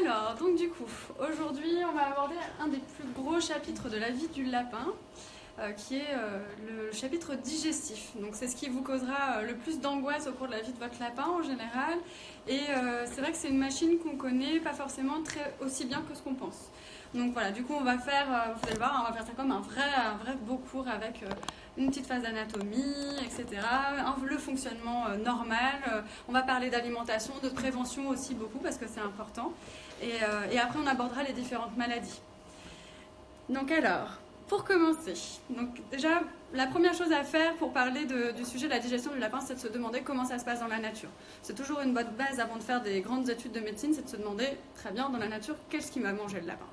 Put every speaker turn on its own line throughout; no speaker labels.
Alors, donc du coup, aujourd'hui, on va aborder un des plus gros chapitres de la vie du lapin, qui est le chapitre digestif. Donc c'est ce qui vous causera le plus d'angoisse au cours de la vie de votre lapin en général. Et c'est vrai que c'est une machine qu'on connaît pas forcément aussi bien que ce qu'on pense. Donc voilà, du coup on va faire, vous allez voir, on va faire ça comme un vrai beau cours avec une petite phase d'anatomie, etc. Le fonctionnement normal. On va parler d'alimentation, de prévention aussi beaucoup parce que c'est important. Et après on abordera les différentes maladies. Donc alors, pour commencer, donc déjà la première chose à faire pour parler du sujet de la digestion du lapin, c'est de se demander comment ça se passe dans la nature. C'est toujours une bonne base avant de faire des grandes études de médecine, c'est de se demander, très bien, dans la nature, qu'est-ce qu'il va manger le lapin.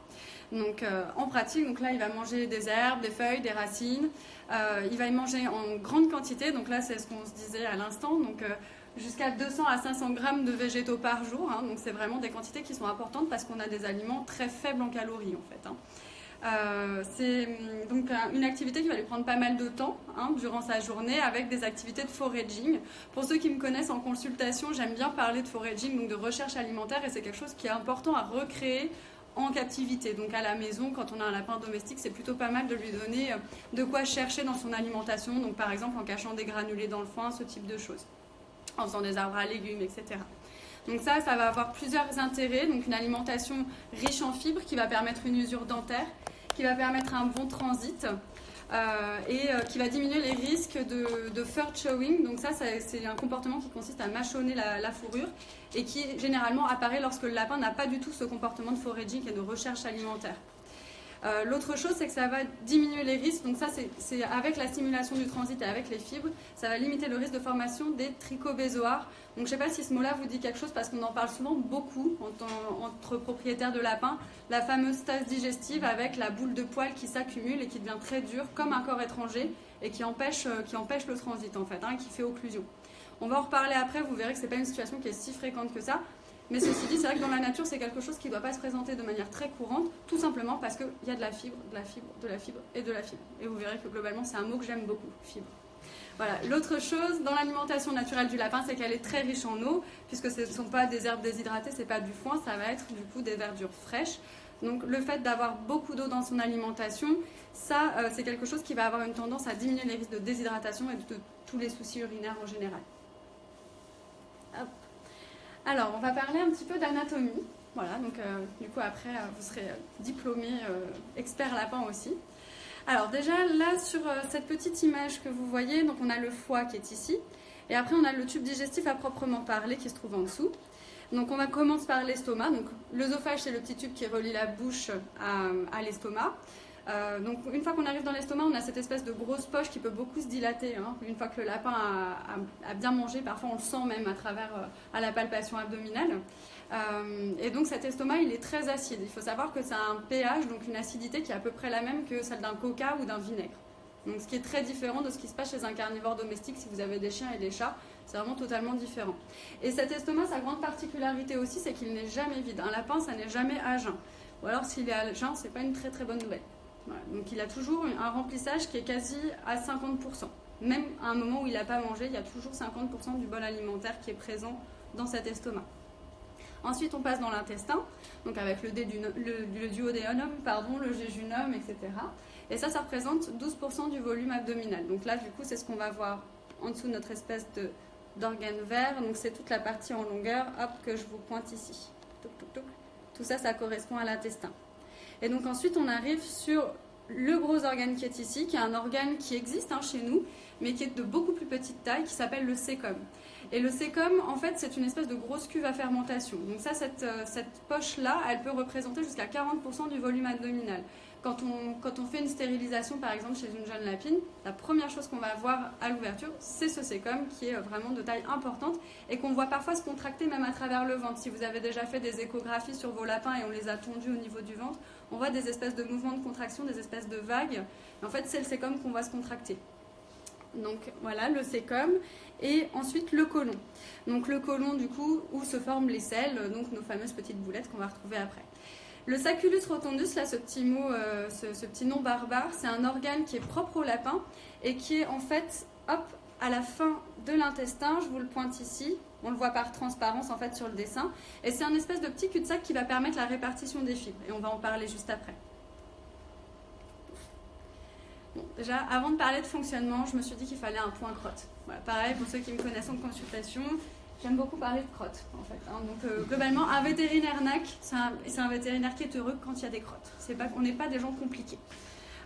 Donc en pratique, donc là il va manger des herbes, des feuilles, des racines, il va y manger en grande quantité, donc là c'est ce qu'on se disait à l'instant, donc jusqu'à 200 à 500 grammes de végétaux par jour, hein, donc c'est vraiment des quantités qui sont importantes parce qu'on a des aliments très faibles en calories en fait. Hein. C'est donc une activité qui va lui prendre pas mal de temps durant sa journée avec des activités de foraging. Pour ceux qui me connaissent en consultation, j'aime bien parler de foraging, donc de recherche alimentaire, et c'est quelque chose qui est important à recréer en captivité. Donc à la maison, quand on a un lapin domestique, c'est plutôt pas mal de lui donner de quoi chercher dans son alimentation, donc par exemple en cachant des granulés dans le foin, ce type de choses, en faisant des arbres à légumes, etc. Donc ça va avoir plusieurs intérêts. Donc une alimentation riche en fibres qui va permettre une usure dentaire, qui va permettre un bon transit et qui va diminuer les risques de fur chewing. Donc ça c'est un comportement qui consiste à mâchonner la fourrure et qui généralement apparaît lorsque le lapin n'a pas du tout ce comportement de foraging et de recherche alimentaire. L'autre chose, c'est que ça va diminuer les risques. Donc ça, c'est avec la stimulation du transit et avec les fibres, ça va limiter le risque de formation des trichobézoares. Donc je ne sais pas si ce mot-là vous dit quelque chose parce qu'on en parle souvent beaucoup entre propriétaires de lapins. La fameuse stase digestive avec la boule de poils qui s'accumule et qui devient très dure comme un corps étranger et qui empêche le transit en fait, qui fait occlusion. On va en reparler après, vous verrez que ce n'est pas une situation qui est si fréquente que ça. Mais ceci dit, c'est vrai que dans la nature, c'est quelque chose qui ne doit pas se présenter de manière très courante, tout simplement parce qu'il y a de la fibre, de la fibre, de la fibre et de la fibre. Et vous verrez que globalement, c'est un mot que j'aime beaucoup, fibre. Voilà. L'autre chose dans l'alimentation naturelle du lapin, c'est qu'elle est très riche en eau, puisque ce ne sont pas des herbes déshydratées, ce n'est pas du foin, ça va être du coup des verdures fraîches. Donc le fait d'avoir beaucoup d'eau dans son alimentation, ça, c'est quelque chose qui va avoir une tendance à diminuer les risques de déshydratation et de tous les soucis urinaires en général. Hop. Alors, on va parler un petit peu d'anatomie. Voilà, donc du coup, après, vous serez diplômé expert lapin aussi. Alors, déjà, là, sur cette petite image que vous voyez, donc on a le foie qui est ici. Et après, on a le tube digestif à proprement parler qui se trouve en dessous. Donc, on va commencer par l'estomac. Donc, l'œsophage, c'est le petit tube qui relie la bouche à l'estomac. Donc une fois qu'on arrive dans l'estomac, on a cette espèce de grosse poche qui peut beaucoup se dilater. Une fois que le lapin a bien mangé, parfois on le sent même à travers à la palpation abdominale. Et donc cet estomac, il est très acide. Il faut savoir que c'est un pH, donc une acidité qui est à peu près la même que celle d'un coca ou d'un vinaigre. Donc ce qui est très différent de ce qui se passe chez un carnivore domestique si vous avez des chiens et des chats. C'est vraiment totalement différent. Et cet estomac, sa grande particularité aussi, c'est qu'il n'est jamais vide. Un lapin, ça n'est jamais à jeun. Ou alors s'il est à jeun, c'est pas une très bonne nouvelle. Voilà. Donc il a toujours un remplissage qui est quasi à 50%. Même à un moment où il n'a pas mangé, il y a toujours 50% du bol alimentaire qui est présent dans cet estomac. Ensuite, on passe dans l'intestin, donc avec le duodénum, le jéjunum, etc. Et ça représente 12% du volume abdominal. Donc là, du coup, c'est ce qu'on va voir en dessous de notre espèce d'organe vert. Donc c'est toute la partie en longueur, que je vous pointe ici. Tout ça, ça correspond à l'intestin. Et donc ensuite, on arrive sur le gros organe qui est ici, qui est un organe qui existe chez nous, mais qui est de beaucoup plus petite taille, qui s'appelle le cæcum. Et le cæcum, en fait, c'est une espèce de grosse cuve à fermentation. Donc ça, cette poche-là, elle peut représenter jusqu'à 40% du volume abdominal. Quand on fait une stérilisation, par exemple, chez une jeune lapine, la première chose qu'on va voir à l'ouverture, c'est ce cæcum qui est vraiment de taille importante et qu'on voit parfois se contracter même à travers le ventre. Si vous avez déjà fait des échographies sur vos lapins et on les a tondus au niveau du ventre, on voit des espèces de mouvements de contraction, des espèces de vagues. En fait, c'est le cæcum qu'on voit se contracter. Donc voilà, le cæcum. Et ensuite le côlon. Donc le côlon, du coup, où se forment les selles, donc nos fameuses petites boulettes qu'on va retrouver après. Le saculus rotundus, là, ce petit mot, ce petit nom barbare, c'est un organe qui est propre au lapin et qui est en fait à la fin de l'intestin, je vous le pointe ici, on le voit par transparence en fait sur le dessin, et c'est un espèce de petit cul-de-sac qui va permettre la répartition des fibres, et on va en parler juste après. Bon, déjà, avant de parler de fonctionnement, je me suis dit qu'il fallait un point crotte. Voilà, pareil, pour ceux qui me connaissent en consultation, j'aime beaucoup parler de crotte, en fait. Hein. Donc, globalement, un vétérinaire NAC, c'est un vétérinaire qui est heureux quand il y a des crottes. On n'est pas des gens compliqués.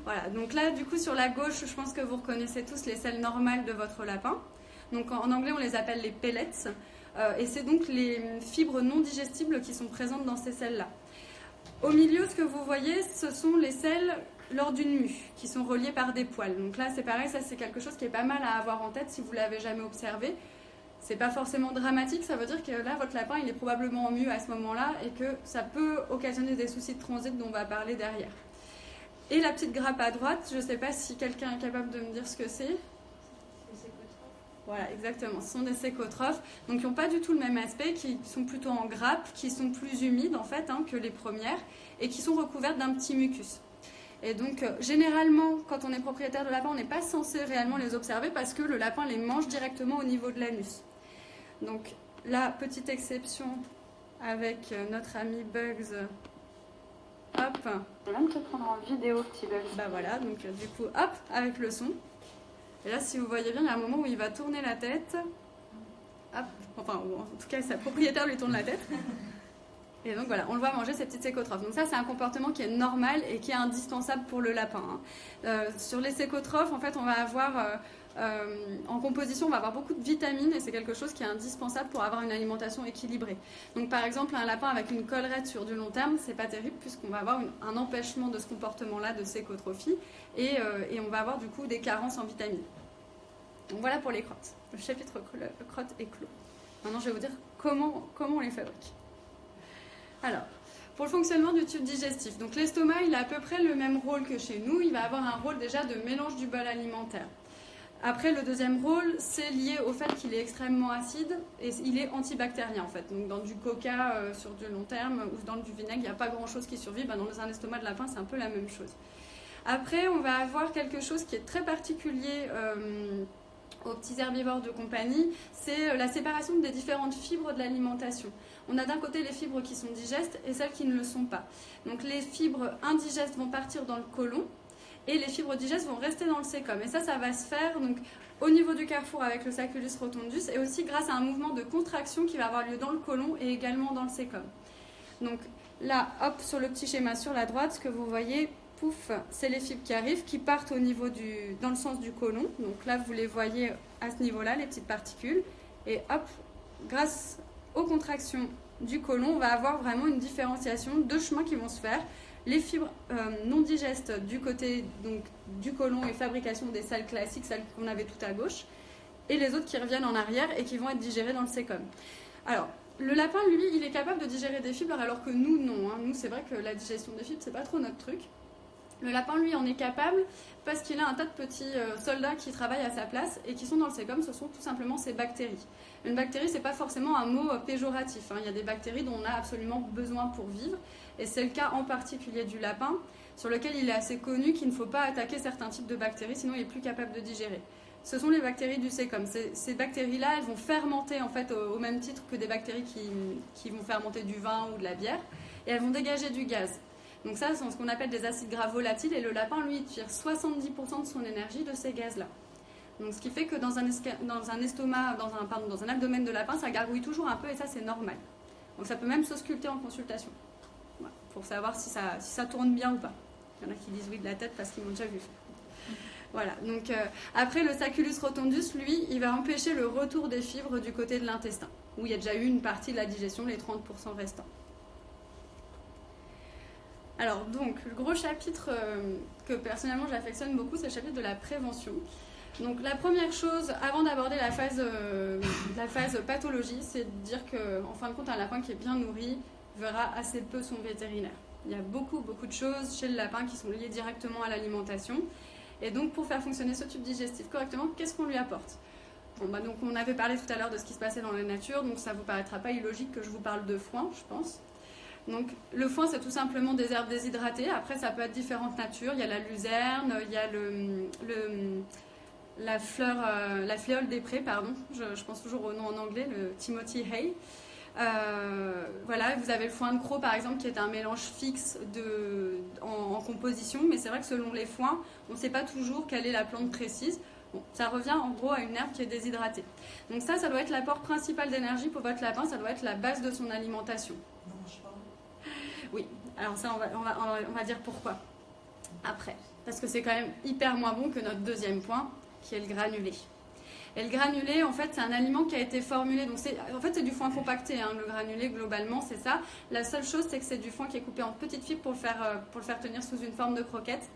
Voilà, donc là, du coup, sur la gauche, je pense que vous reconnaissez tous les selles normales de votre lapin. Donc, en anglais, on les appelle les pellets. Et c'est donc les fibres non digestibles qui sont présentes dans ces selles-là. Au milieu, ce que vous voyez, ce sont les selles lors d'une mue, qui sont reliées par des poils. Donc là, c'est pareil, ça c'est quelque chose qui est pas mal à avoir en tête si vous ne l'avez jamais observé. C'est pas forcément dramatique, ça veut dire que là, votre lapin, il est probablement en mue à ce moment-là et que ça peut occasionner des soucis de transit dont on va parler derrière. Et la petite grappe à droite, je ne sais pas si quelqu'un est capable de me dire ce que c'est. Voilà, exactement. Ce sont des sécotrophes, donc qui n'ont pas du tout le même aspect, qui sont plutôt en grappe, qui sont plus humides en fait que les premières, et qui sont recouvertes d'un petit mucus. Et donc, généralement, quand on est propriétaire de lapin, on n'est pas censé réellement les observer parce que le lapin les mange directement au niveau de l'anus. Donc, la petite exception avec notre ami Bugs. Hop.
Je vais même te prendre en vidéo, petit Bugs.
Bah voilà, donc du coup, hop, avec le son. Et là, si vous voyez bien, il y a un moment où il va tourner la tête. Hop, enfin, en tout cas, sa propriétaire lui tourne la tête. Et donc voilà, on le voit manger ces petites sécotrophes. Donc ça, c'est un comportement qui est normal et qui est indispensable pour le lapin. Sur les sécotrophes, en fait, on va avoir, en composition, on va avoir beaucoup de vitamines et c'est quelque chose qui est indispensable pour avoir une alimentation équilibrée. Donc par exemple, un lapin avec une collerette sur du long terme, c'est pas terrible puisqu'on va avoir un empêchement de ce comportement-là de sécotrophie et on va avoir du coup des carences en vitamines. Donc voilà pour les crottes. Le chapitre crottes est clos. Maintenant, je vais vous dire comment on les fabrique. Alors, pour le fonctionnement du tube digestif, donc l'estomac, il a à peu près le même rôle que chez nous. Il va avoir un rôle déjà de mélange du bol alimentaire. Après, le deuxième rôle, c'est lié au fait qu'il est extrêmement acide et il est antibactérien en fait. Donc dans du coca sur du long terme ou dans du vinaigre, il n'y a pas grand-chose qui survit. Dans un estomac de lapin, c'est un peu la même chose. Après, on va avoir quelque chose qui est très particulier aux petits herbivores de compagnie, c'est la séparation des différentes fibres de l'alimentation. On a d'un côté les fibres qui sont digestes et celles qui ne le sont pas. Donc les fibres indigestes vont partir dans le côlon et les fibres digestes vont rester dans le sécom. Et ça va se faire donc, au niveau du carrefour avec le sacculus rotundus et aussi grâce à un mouvement de contraction qui va avoir lieu dans le côlon et également dans le sécom. Donc là, hop, sur le petit schéma sur la droite, ce que vous voyez, pouf, c'est les fibres qui arrivent, qui partent dans le sens du côlon. Donc là, vous les voyez à ce niveau-là, les petites particules. Et hop, grâce aux contractions du côlon, on va avoir vraiment une différenciation, deux chemins qui vont se faire. Les fibres non digestes du côté donc, du côlon et fabrication des sels classiques, celles qu'on avait tout à gauche, et les autres qui reviennent en arrière et qui vont être digérées dans le sécom. Alors, le lapin, lui, il est capable de digérer des fibres alors que nous, non. Nous, c'est vrai que la digestion des fibres, c'est pas trop notre truc. Le lapin, lui, en est capable parce qu'il a un tas de petits soldats qui travaillent à sa place et qui sont dans le sécom, ce sont tout simplement ces bactéries. Une bactérie, c'est pas forcément un mot péjoratif. Il y a des bactéries dont on a absolument besoin pour vivre et c'est le cas en particulier du lapin sur lequel il est assez connu qu'il ne faut pas attaquer certains types de bactéries sinon il est plus capable de digérer. Ce sont les bactéries du sécom. Ces bactéries-là, elles vont fermenter en fait au même titre que des bactéries qui vont fermenter du vin ou de la bière et elles vont dégager du gaz. Donc ça, c'est ce qu'on appelle des acides gras volatiles et le lapin, lui, il tire 70% de son énergie de ces gaz-là. Donc ce qui fait que dans un estomac, dans un abdomen de lapin, ça gargouille toujours un peu et ça, c'est normal. Donc ça peut même s'ausculter en consultation, voilà, pour savoir si ça tourne bien ou pas. Il y en a qui disent oui de la tête parce qu'ils m'ont déjà vu. Voilà, donc après le sacculus rotundus, lui, il va empêcher le retour des fibres du côté de l'intestin, où il y a déjà eu une partie de la digestion, les 30% restants. Alors donc, le gros chapitre que personnellement j'affectionne beaucoup, c'est le chapitre de la prévention. Donc la première chose, avant d'aborder la phase pathologie, c'est de dire qu'en fin de compte, un lapin qui est bien nourri verra assez peu son vétérinaire. Il y a beaucoup de choses chez le lapin qui sont liées directement à l'alimentation. Et donc pour faire fonctionner ce tube digestif correctement, qu'est-ce qu'on lui apporte ? Donc on avait parlé tout à l'heure de ce qui se passait dans la nature, donc ça ne vous paraîtra pas illogique que je vous parle de foin, je pense. Donc le foin, c'est tout simplement des herbes déshydratées. Après, ça peut être différentes natures. Il y a la luzerne, il y a la fléole des prés, pardon, je pense toujours au nom en anglais, le Timothy Hay. Voilà, vous avez le foin de Cros par exemple qui est un mélange fixe en composition, mais c'est vrai que selon les foins, on ne sait pas toujours quelle est la plante précise. Bon, ça revient en gros à une herbe qui est déshydratée. Donc ça doit être l'apport principal d'énergie pour votre lapin, ça doit être la base de son alimentation.
Non, je parle.
Oui, alors ça on va dire pourquoi après. Parce que c'est quand même hyper moins bon que notre deuxième point, qui est le granulé. Et le granulé, en fait, c'est un aliment qui a été formulé. Donc c'est du foin compacté, hein, le granulé, globalement, c'est ça. La seule chose, c'est que c'est du foin qui est coupé en petites fibres pour le faire tenir sous une forme de croquette.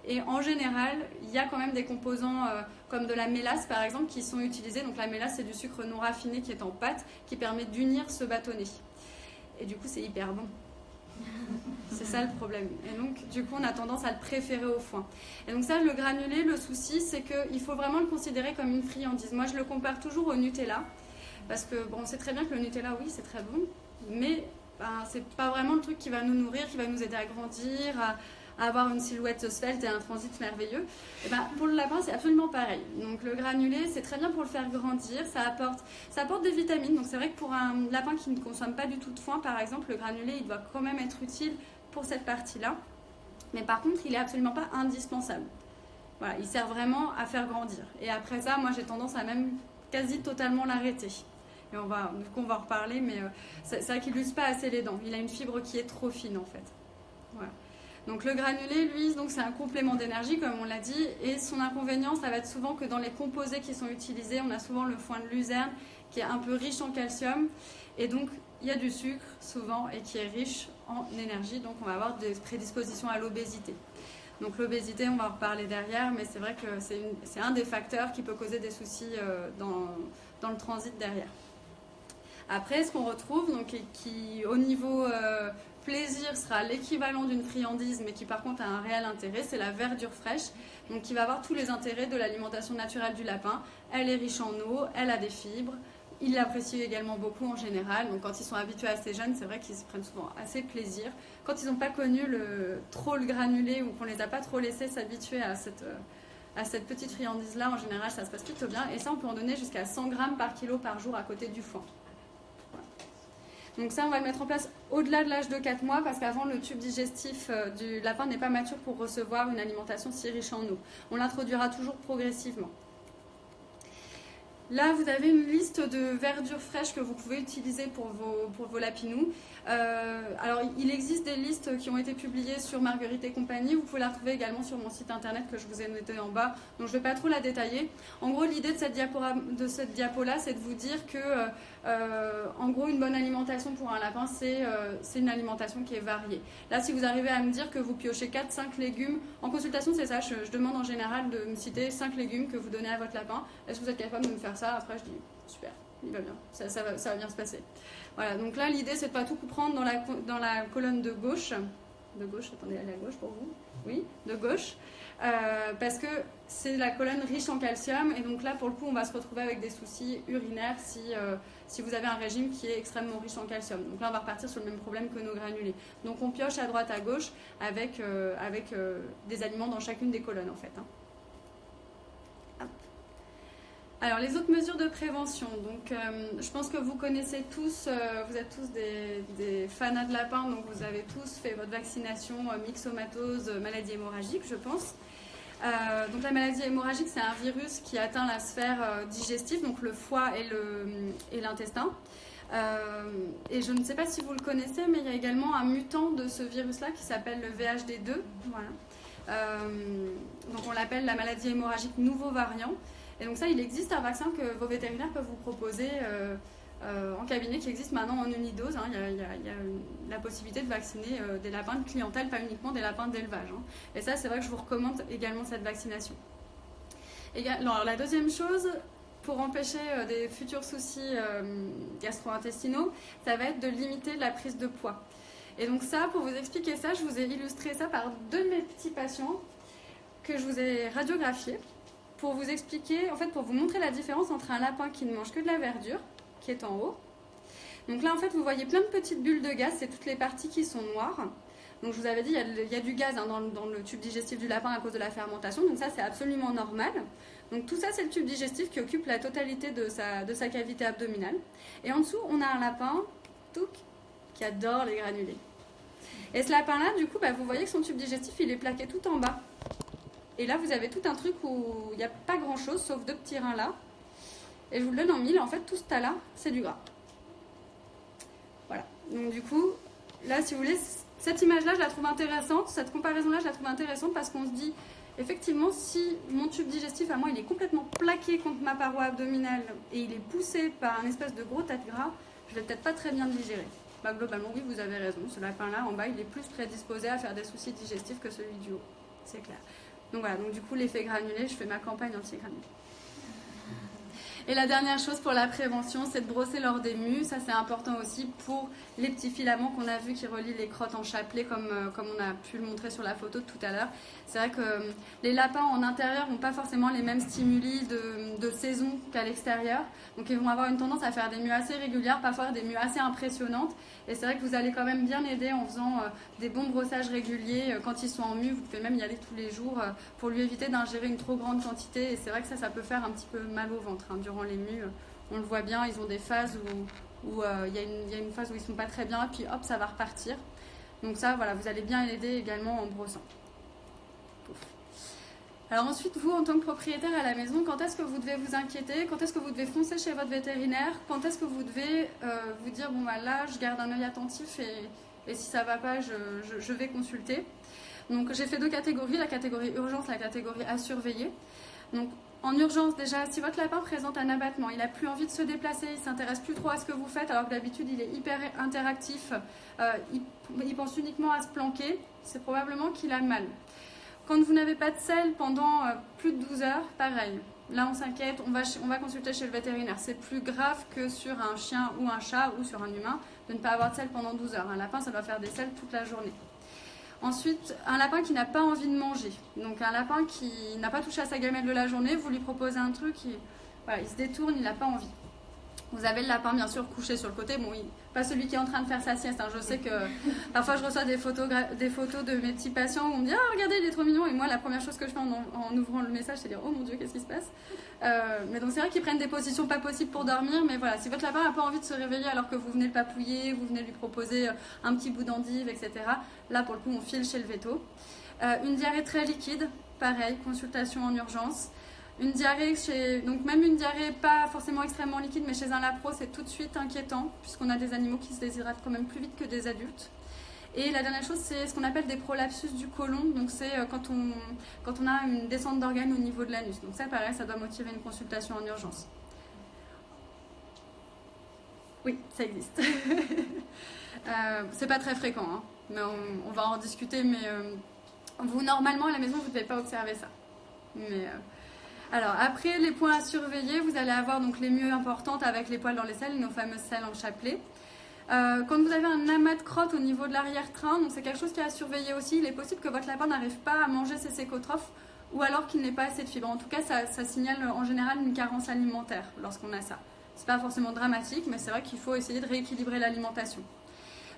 Et en général, il y a quand même des composants comme de la mélasse, par exemple, qui sont utilisés. Donc la mélasse, c'est du sucre non raffiné qui est en pâte, qui permet d'unir ce bâtonnet. Et du coup, c'est hyper bon. C'est ça le problème. Et donc, du coup, on a tendance à le préférer au foin. Et donc ça, le granulé, le souci, c'est qu'il faut vraiment le considérer comme une friandise. Moi, je le compare toujours au Nutella. Parce que, bon, on sait très bien que le Nutella, oui, c'est très bon. Mais c'est pas vraiment le truc qui va nous nourrir, qui va nous aider à grandir, à avoir une silhouette svelte et un transit merveilleux. Et pour le lapin, c'est absolument pareil. Donc le granulé, c'est très bien pour le faire grandir. Ça apporte des vitamines. Donc c'est vrai que pour un lapin qui ne consomme pas du tout de foin, par exemple, le granulé, il doit quand même être utile pour cette partie-là. Mais par contre, il n'est absolument pas indispensable. Voilà, il sert vraiment à faire grandir. Et après ça, moi, j'ai tendance à même quasi totalement l'arrêter. Et on va en reparler, mais c'est vrai qu'il n'use pas assez les dents. Il a une fibre qui est trop fine, en fait. Voilà. Donc le granulé, lui, c'est un complément d'énergie, comme on l'a dit, et son inconvénient, ça va être souvent que dans les composés qui sont utilisés, on a souvent le foin de luzerne qui est un peu riche en calcium, et donc il y a du sucre souvent et qui est riche en énergie, donc on va avoir des prédispositions à l'obésité. Donc l'obésité, on va en reparler derrière, mais c'est vrai que c'est un des facteurs qui peut causer des soucis dans le transit derrière. Après, ce qu'on retrouve, donc, qui au niveau plaisir sera l'équivalent d'une friandise, mais qui par contre a un réel intérêt, c'est la verdure fraîche, donc qui va avoir tous les intérêts de l'alimentation naturelle du lapin. Elle est riche en eau, elle a des fibres, ils l'apprécient également beaucoup en général, donc quand ils sont habitués à ces jeunes, c'est vrai qu'ils se prennent souvent assez plaisir. Quand ils n'ont pas connu trop le granulé ou qu'on les a pas trop laissés s'habituer à cette petite friandise-là, en général ça se passe plutôt bien, et ça on peut en donner jusqu'à 100 grammes par kilo par jour à côté du foin. Donc ça, on va le mettre en place au-delà de l'âge de 4 mois parce qu'avant, le tube digestif du lapin n'est pas mature pour recevoir une alimentation si riche en eau. On l'introduira toujours progressivement. Là, vous avez une liste de verdures fraîches que vous pouvez utiliser pour vos lapinous. Alors, il existe des listes qui ont été publiées sur Marguerite et compagnie. Vous pouvez la retrouver également sur mon site internet que je vous ai noté en bas. Donc, je ne vais pas trop la détailler. En gros, l'idée de cette diapo-là, c'est de vous dire que, en gros, une bonne alimentation pour un lapin, c'est une alimentation qui est variée. Là, si vous arrivez à me dire que vous piochez 4-5 légumes, en consultation, c'est ça. Je demande en général de me citer 5 légumes que vous donnez à votre lapin. Est-ce que vous êtes capable de me faire ça? Après, je dis super, il va bien, ça va bien se passer. Voilà, donc là, l'idée, c'est de ne pas tout prendre dans la colonne de gauche. De gauche, attendez, elle est à gauche pour vous? Oui, de gauche. Parce que c'est la colonne riche en calcium. Et donc là, pour le coup, on va se retrouver avec des soucis urinaires si vous avez un régime qui est extrêmement riche en calcium. Donc là, on va repartir sur le même problème que nos granulés. Donc on pioche à droite, à gauche avec des aliments dans chacune des colonnes, en fait. Hein. Alors, les autres mesures de prévention. Donc, je pense que vous connaissez tous, vous êtes tous des fanats de lapin, donc vous avez tous fait votre vaccination myxomatose, maladie hémorragique, je pense. Donc, la maladie hémorragique, c'est un virus qui atteint la sphère digestive, donc le foie et l'intestin. Et je ne sais pas si vous le connaissez, mais il y a également un mutant de ce virus-là qui s'appelle le VHD2. Voilà. Donc, on l'appelle la maladie hémorragique nouveau variant. Et donc ça, il existe un vaccin que vos vétérinaires peuvent vous proposer en cabinet qui existe maintenant en unidose. Hein. Il y a la possibilité de vacciner des lapins de clientèle, pas uniquement des lapins d'élevage. Hein. Et ça, c'est vrai que je vous recommande également cette vaccination. Alors, la deuxième chose, pour empêcher des futurs soucis gastro-intestinaux, ça va être de limiter la prise de poids. Et donc ça, pour vous expliquer ça, je vous ai illustré ça par 2 de mes petits patients que je vous ai radiographiés. Pour vous expliquer, en fait, pour vous montrer la différence entre un lapin qui ne mange que de la verdure, qui est en haut. Donc là, en fait, vous voyez plein de petites bulles de gaz, c'est toutes les parties qui sont noires. Donc je vous avais dit, il y a du gaz hein, dans le tube digestif du lapin à cause de la fermentation, donc ça, c'est absolument normal. Donc tout ça, c'est le tube digestif qui occupe la totalité de sa cavité abdominale. Et en dessous, on a un lapin qui adore les granulés. Et ce lapin-là, du coup, vous voyez que son tube digestif, il est plaqué tout en bas. Et là, vous avez tout un truc où il n'y a pas grand-chose, sauf 2 petits reins là. Et je vous le donne en mille, en fait, tout ce tas-là, c'est du gras. Voilà. Donc du coup, là, si vous voulez, cette image-là, je la trouve intéressante. Cette comparaison-là, je la trouve intéressante parce qu'on se dit, effectivement, si mon tube digestif, à moi, il est complètement plaqué contre ma paroi abdominale et il est poussé par un espèce de gros tas de gras, je vais peut-être pas très bien le digérer. Globalement, oui, vous avez raison. Ce lapin-là, en bas, il est plus prédisposé à faire des soucis digestifs que celui du haut. C'est clair. Donc voilà, donc du coup, l'effet granulé, je fais ma campagne anti-granulé. Et la dernière chose pour la prévention, c'est de brosser lors des mues. Ça, c'est important aussi pour les petits filaments qu'on a vus qui relient les crottes en chapelet, comme on a pu le montrer sur la photo de tout à l'heure. C'est vrai que les lapins en intérieur n'ont pas forcément les mêmes stimuli de saison qu'à l'extérieur. Donc, ils vont avoir une tendance à faire des mues assez régulières, parfois des mues assez impressionnantes. Et c'est vrai que vous allez quand même bien aider en faisant des bons brossages réguliers. Quand ils sont en mue, vous pouvez même y aller tous les jours pour lui éviter d'ingérer une trop grande quantité. Et c'est vrai que ça peut faire un petit peu mal au ventre durant les mues. On le voit bien, ils ont des phases où il y a une phase où ils ne sont pas très bien, et puis hop, ça va repartir. Donc ça, voilà, vous allez bien l'aider également en brossant. Pouf. Alors ensuite, vous, en tant que propriétaire à la maison, quand est-ce que vous devez vous inquiéter? Quand est-ce que vous devez foncer chez votre vétérinaire? Quand est-ce que vous devez vous dire, bon, là, je garde un œil attentif et si ça ne va pas, je vais consulter. Donc j'ai fait 2 catégories, la catégorie urgence, la catégorie à surveiller. Donc en urgence, déjà, si votre lapin présente un abattement, il n'a plus envie de se déplacer, il ne s'intéresse plus trop à ce que vous faites, alors que d'habitude il est hyper interactif, il pense uniquement à se planquer, c'est probablement qu'il a mal. Quand vous n'avez pas de selle pendant plus de 12 heures, pareil. Là, on s'inquiète, on va consulter chez le vétérinaire. C'est plus grave que sur un chien ou un chat ou sur un humain de ne pas avoir de selle pendant 12 heures. Un lapin, ça doit faire des selles toute la journée. Ensuite, un lapin qui n'a pas envie de manger. Donc un lapin qui n'a pas touché à sa gamelle de la journée, vous lui proposez un truc, il se détourne, il n'a pas envie. Vous avez le lapin bien sûr couché sur le côté, bon, pas celui qui est en train de faire sa sieste. Je sais que parfois je reçois des photos de mes petits patients où on me dit « Ah, regardez, il est trop mignon » et moi la première chose que je fais en ouvrant le message c'est dire « Oh mon Dieu, qu'est-ce qui se passe ?» Mais donc c'est vrai qu'ils prennent des positions pas possibles pour dormir, mais voilà, si votre lapin n'a pas envie de se réveiller alors que vous venez le papouiller, vous venez lui proposer un petit bout d'endive, etc. Là pour le coup on file chez le véto. Une diarrhée très liquide, pareil, consultation en urgence. Une diarrhée, donc même une diarrhée pas forcément extrêmement liquide, mais chez un lapro, c'est tout de suite inquiétant, puisqu'on a des animaux qui se déshydratent quand même plus vite que des adultes. Et la dernière chose, c'est ce qu'on appelle des prolapsus du côlon, donc c'est quand on a une descente d'organes au niveau de l'anus. Donc ça, pareil, ça doit motiver une consultation en urgence. Oui, ça existe. C'est pas très fréquent, mais on va en discuter, mais vous, normalement, à la maison, vous ne devez pas observer ça. Alors, après les points à surveiller, vous allez avoir donc les mues importantes avec les poils dans les selles, nos fameuses selles en chapelet. Quand vous avez un amas de crottes au niveau de l'arrière-train, donc c'est quelque chose qui est à surveiller aussi. Il est possible que votre lapin n'arrive pas à manger ses sécotrophes ou alors qu'il n'ait pas assez de fibres. En tout cas, ça signale en général une carence alimentaire lorsqu'on a ça. C'est pas forcément dramatique, mais c'est vrai qu'il faut essayer de rééquilibrer l'alimentation.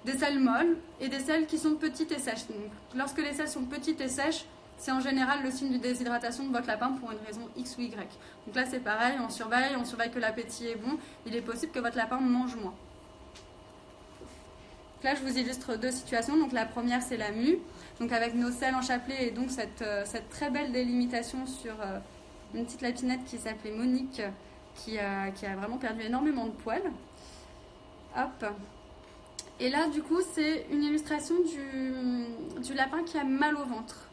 Des selles molles et des selles qui sont petites et sèches. Donc, lorsque les selles sont petites et sèches, c'est en général le signe de déshydratation de votre lapin pour une raison X ou Y. Donc là, c'est pareil, on surveille que l'appétit est bon. Il est possible que votre lapin mange moins. Donc là, je vous illustre 2 situations. Donc la première, c'est la mue, donc avec nos selles en chapelet et donc cette très belle délimitation sur une petite lapinette qui s'appelait Monique, qui a vraiment perdu énormément de poils. Hop. Et là, du coup, c'est une illustration du lapin qui a mal au ventre.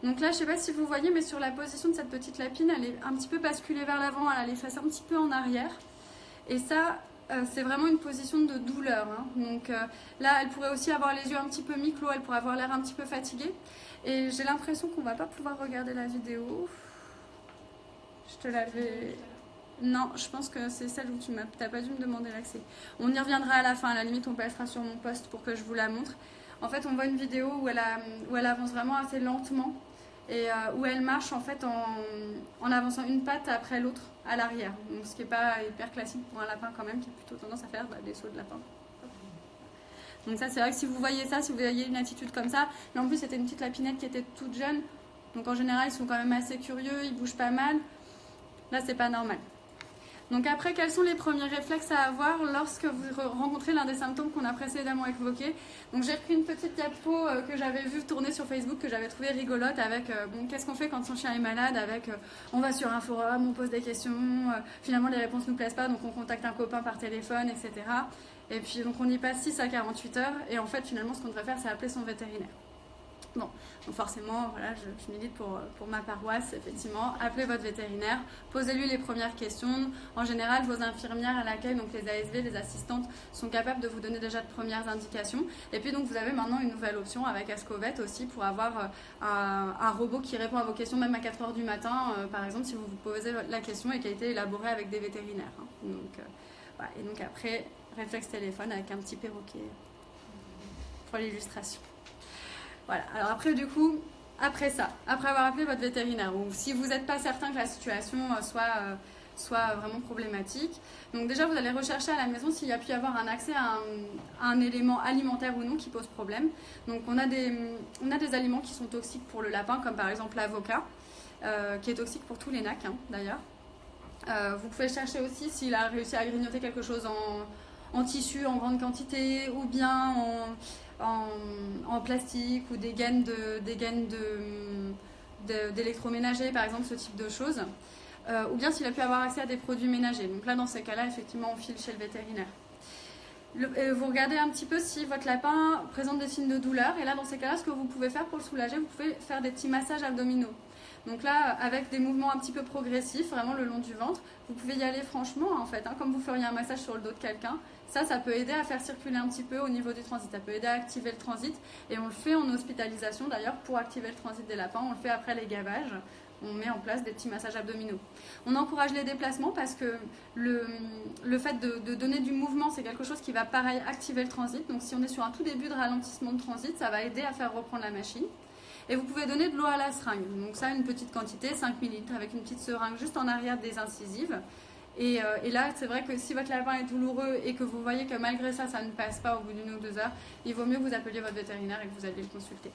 Donc là, je ne sais pas si vous voyez, mais sur la position de cette petite lapine, elle est un petit peu basculée vers l'avant, elle a les fesses un petit peu en arrière. Et ça, c'est vraiment une position de douleur. Donc là, elle pourrait aussi avoir les yeux un petit peu mi-clos, elle pourrait avoir l'air un petit peu fatiguée. Et j'ai l'impression qu'on ne va pas pouvoir regarder la vidéo. Je te l'avais... Non, je pense que c'est celle où tu n'as pas dû me demander l'accès. On y reviendra à la fin, à la limite on passera sur mon post pour que je vous la montre. En fait, on voit une vidéo où elle avance vraiment assez lentement. Et où elle marche en fait en avançant une patte après l'autre à l'arrière. Donc ce qui n'est pas hyper classique pour un lapin quand même, qui a plutôt tendance à faire des sauts de lapin. Donc ça, c'est vrai que si vous voyez ça, si vous voyez une attitude comme ça, mais en plus c'était une petite lapinette qui était toute jeune, donc en général ils sont quand même assez curieux, ils bougent pas mal. Là, c'est pas normal. Donc après, quels sont les premiers réflexes à avoir lorsque vous rencontrez l'un des symptômes qu'on a précédemment évoqués? Donc j'ai repris une petite diapo que j'avais vue tourner sur Facebook, que j'avais trouvée rigolote, avec qu'est-ce qu'on fait quand son chien est malade, avec on va sur un forum, on pose des questions, finalement les réponses ne nous plaisent pas, donc on contacte un copain par téléphone, etc. Et puis donc on y passe 6 à 48 heures, et en fait finalement ce qu'on devrait faire, c'est appeler son vétérinaire. Bon, donc forcément, voilà, je milite pour ma paroisse, effectivement. Appelez votre vétérinaire, posez-lui les premières questions. En général, vos infirmières à l'accueil, donc les ASV, les assistantes, sont capables de vous donner déjà de premières indications. Et puis donc vous avez maintenant une nouvelle option avec Ascovet aussi pour avoir un robot qui répond à vos questions même à 4 heures du matin, par exemple, si vous vous posez la question et qui a été élaborée avec des vétérinaires. Donc, voilà. Et donc après, réflexe téléphone avec un petit perroquet pour l'illustration. Voilà, alors après du coup, après avoir appelé votre vétérinaire, ou si vous n'êtes pas certain que la situation soit vraiment problématique, donc déjà vous allez rechercher à la maison s'il y a pu y avoir un accès à un élément alimentaire ou non qui pose problème. Donc on a des aliments qui sont toxiques pour le lapin, comme par exemple l'avocat, qui est toxique pour tous les NAC d'ailleurs. Vous pouvez chercher aussi s'il a réussi à grignoter quelque chose en tissu en grande quantité, ou bien en plastique, ou des gaines d'électroménager, par exemple, ce type de choses. Ou bien s'il a pu avoir accès à des produits ménagers. Donc là, dans ces cas-là, effectivement, on file chez le vétérinaire. Vous regardez un petit peu si votre lapin présente des signes de douleur. Et là, dans ces cas-là, ce que vous pouvez faire pour le soulager, vous pouvez faire des petits massages abdominaux. Donc là, avec des mouvements un petit peu progressifs, vraiment le long du ventre, vous pouvez y aller franchement, en fait, comme vous feriez un massage sur le dos de quelqu'un. Ça peut aider à faire circuler un petit peu au niveau du transit. Ça peut aider à activer le transit. Et on le fait en hospitalisation, d'ailleurs, pour activer le transit des lapins. On le fait après les gavages. On met en place des petits massages abdominaux. On encourage les déplacements parce que le fait de donner du mouvement, c'est quelque chose qui va, pareil, activer le transit. Donc si on est sur un tout début de ralentissement de transit, ça va aider à faire reprendre la machine. Et vous pouvez donner de l'eau à la seringue. Donc ça, une petite quantité, 5 ml, avec une petite seringue juste en arrière des incisives. Et là, c'est vrai que si votre lapin est douloureux et que vous voyez que malgré ça, ça ne passe pas au bout d'1 ou 2 heures, il vaut mieux que vous appeliez votre vétérinaire et que vous alliez le consulter.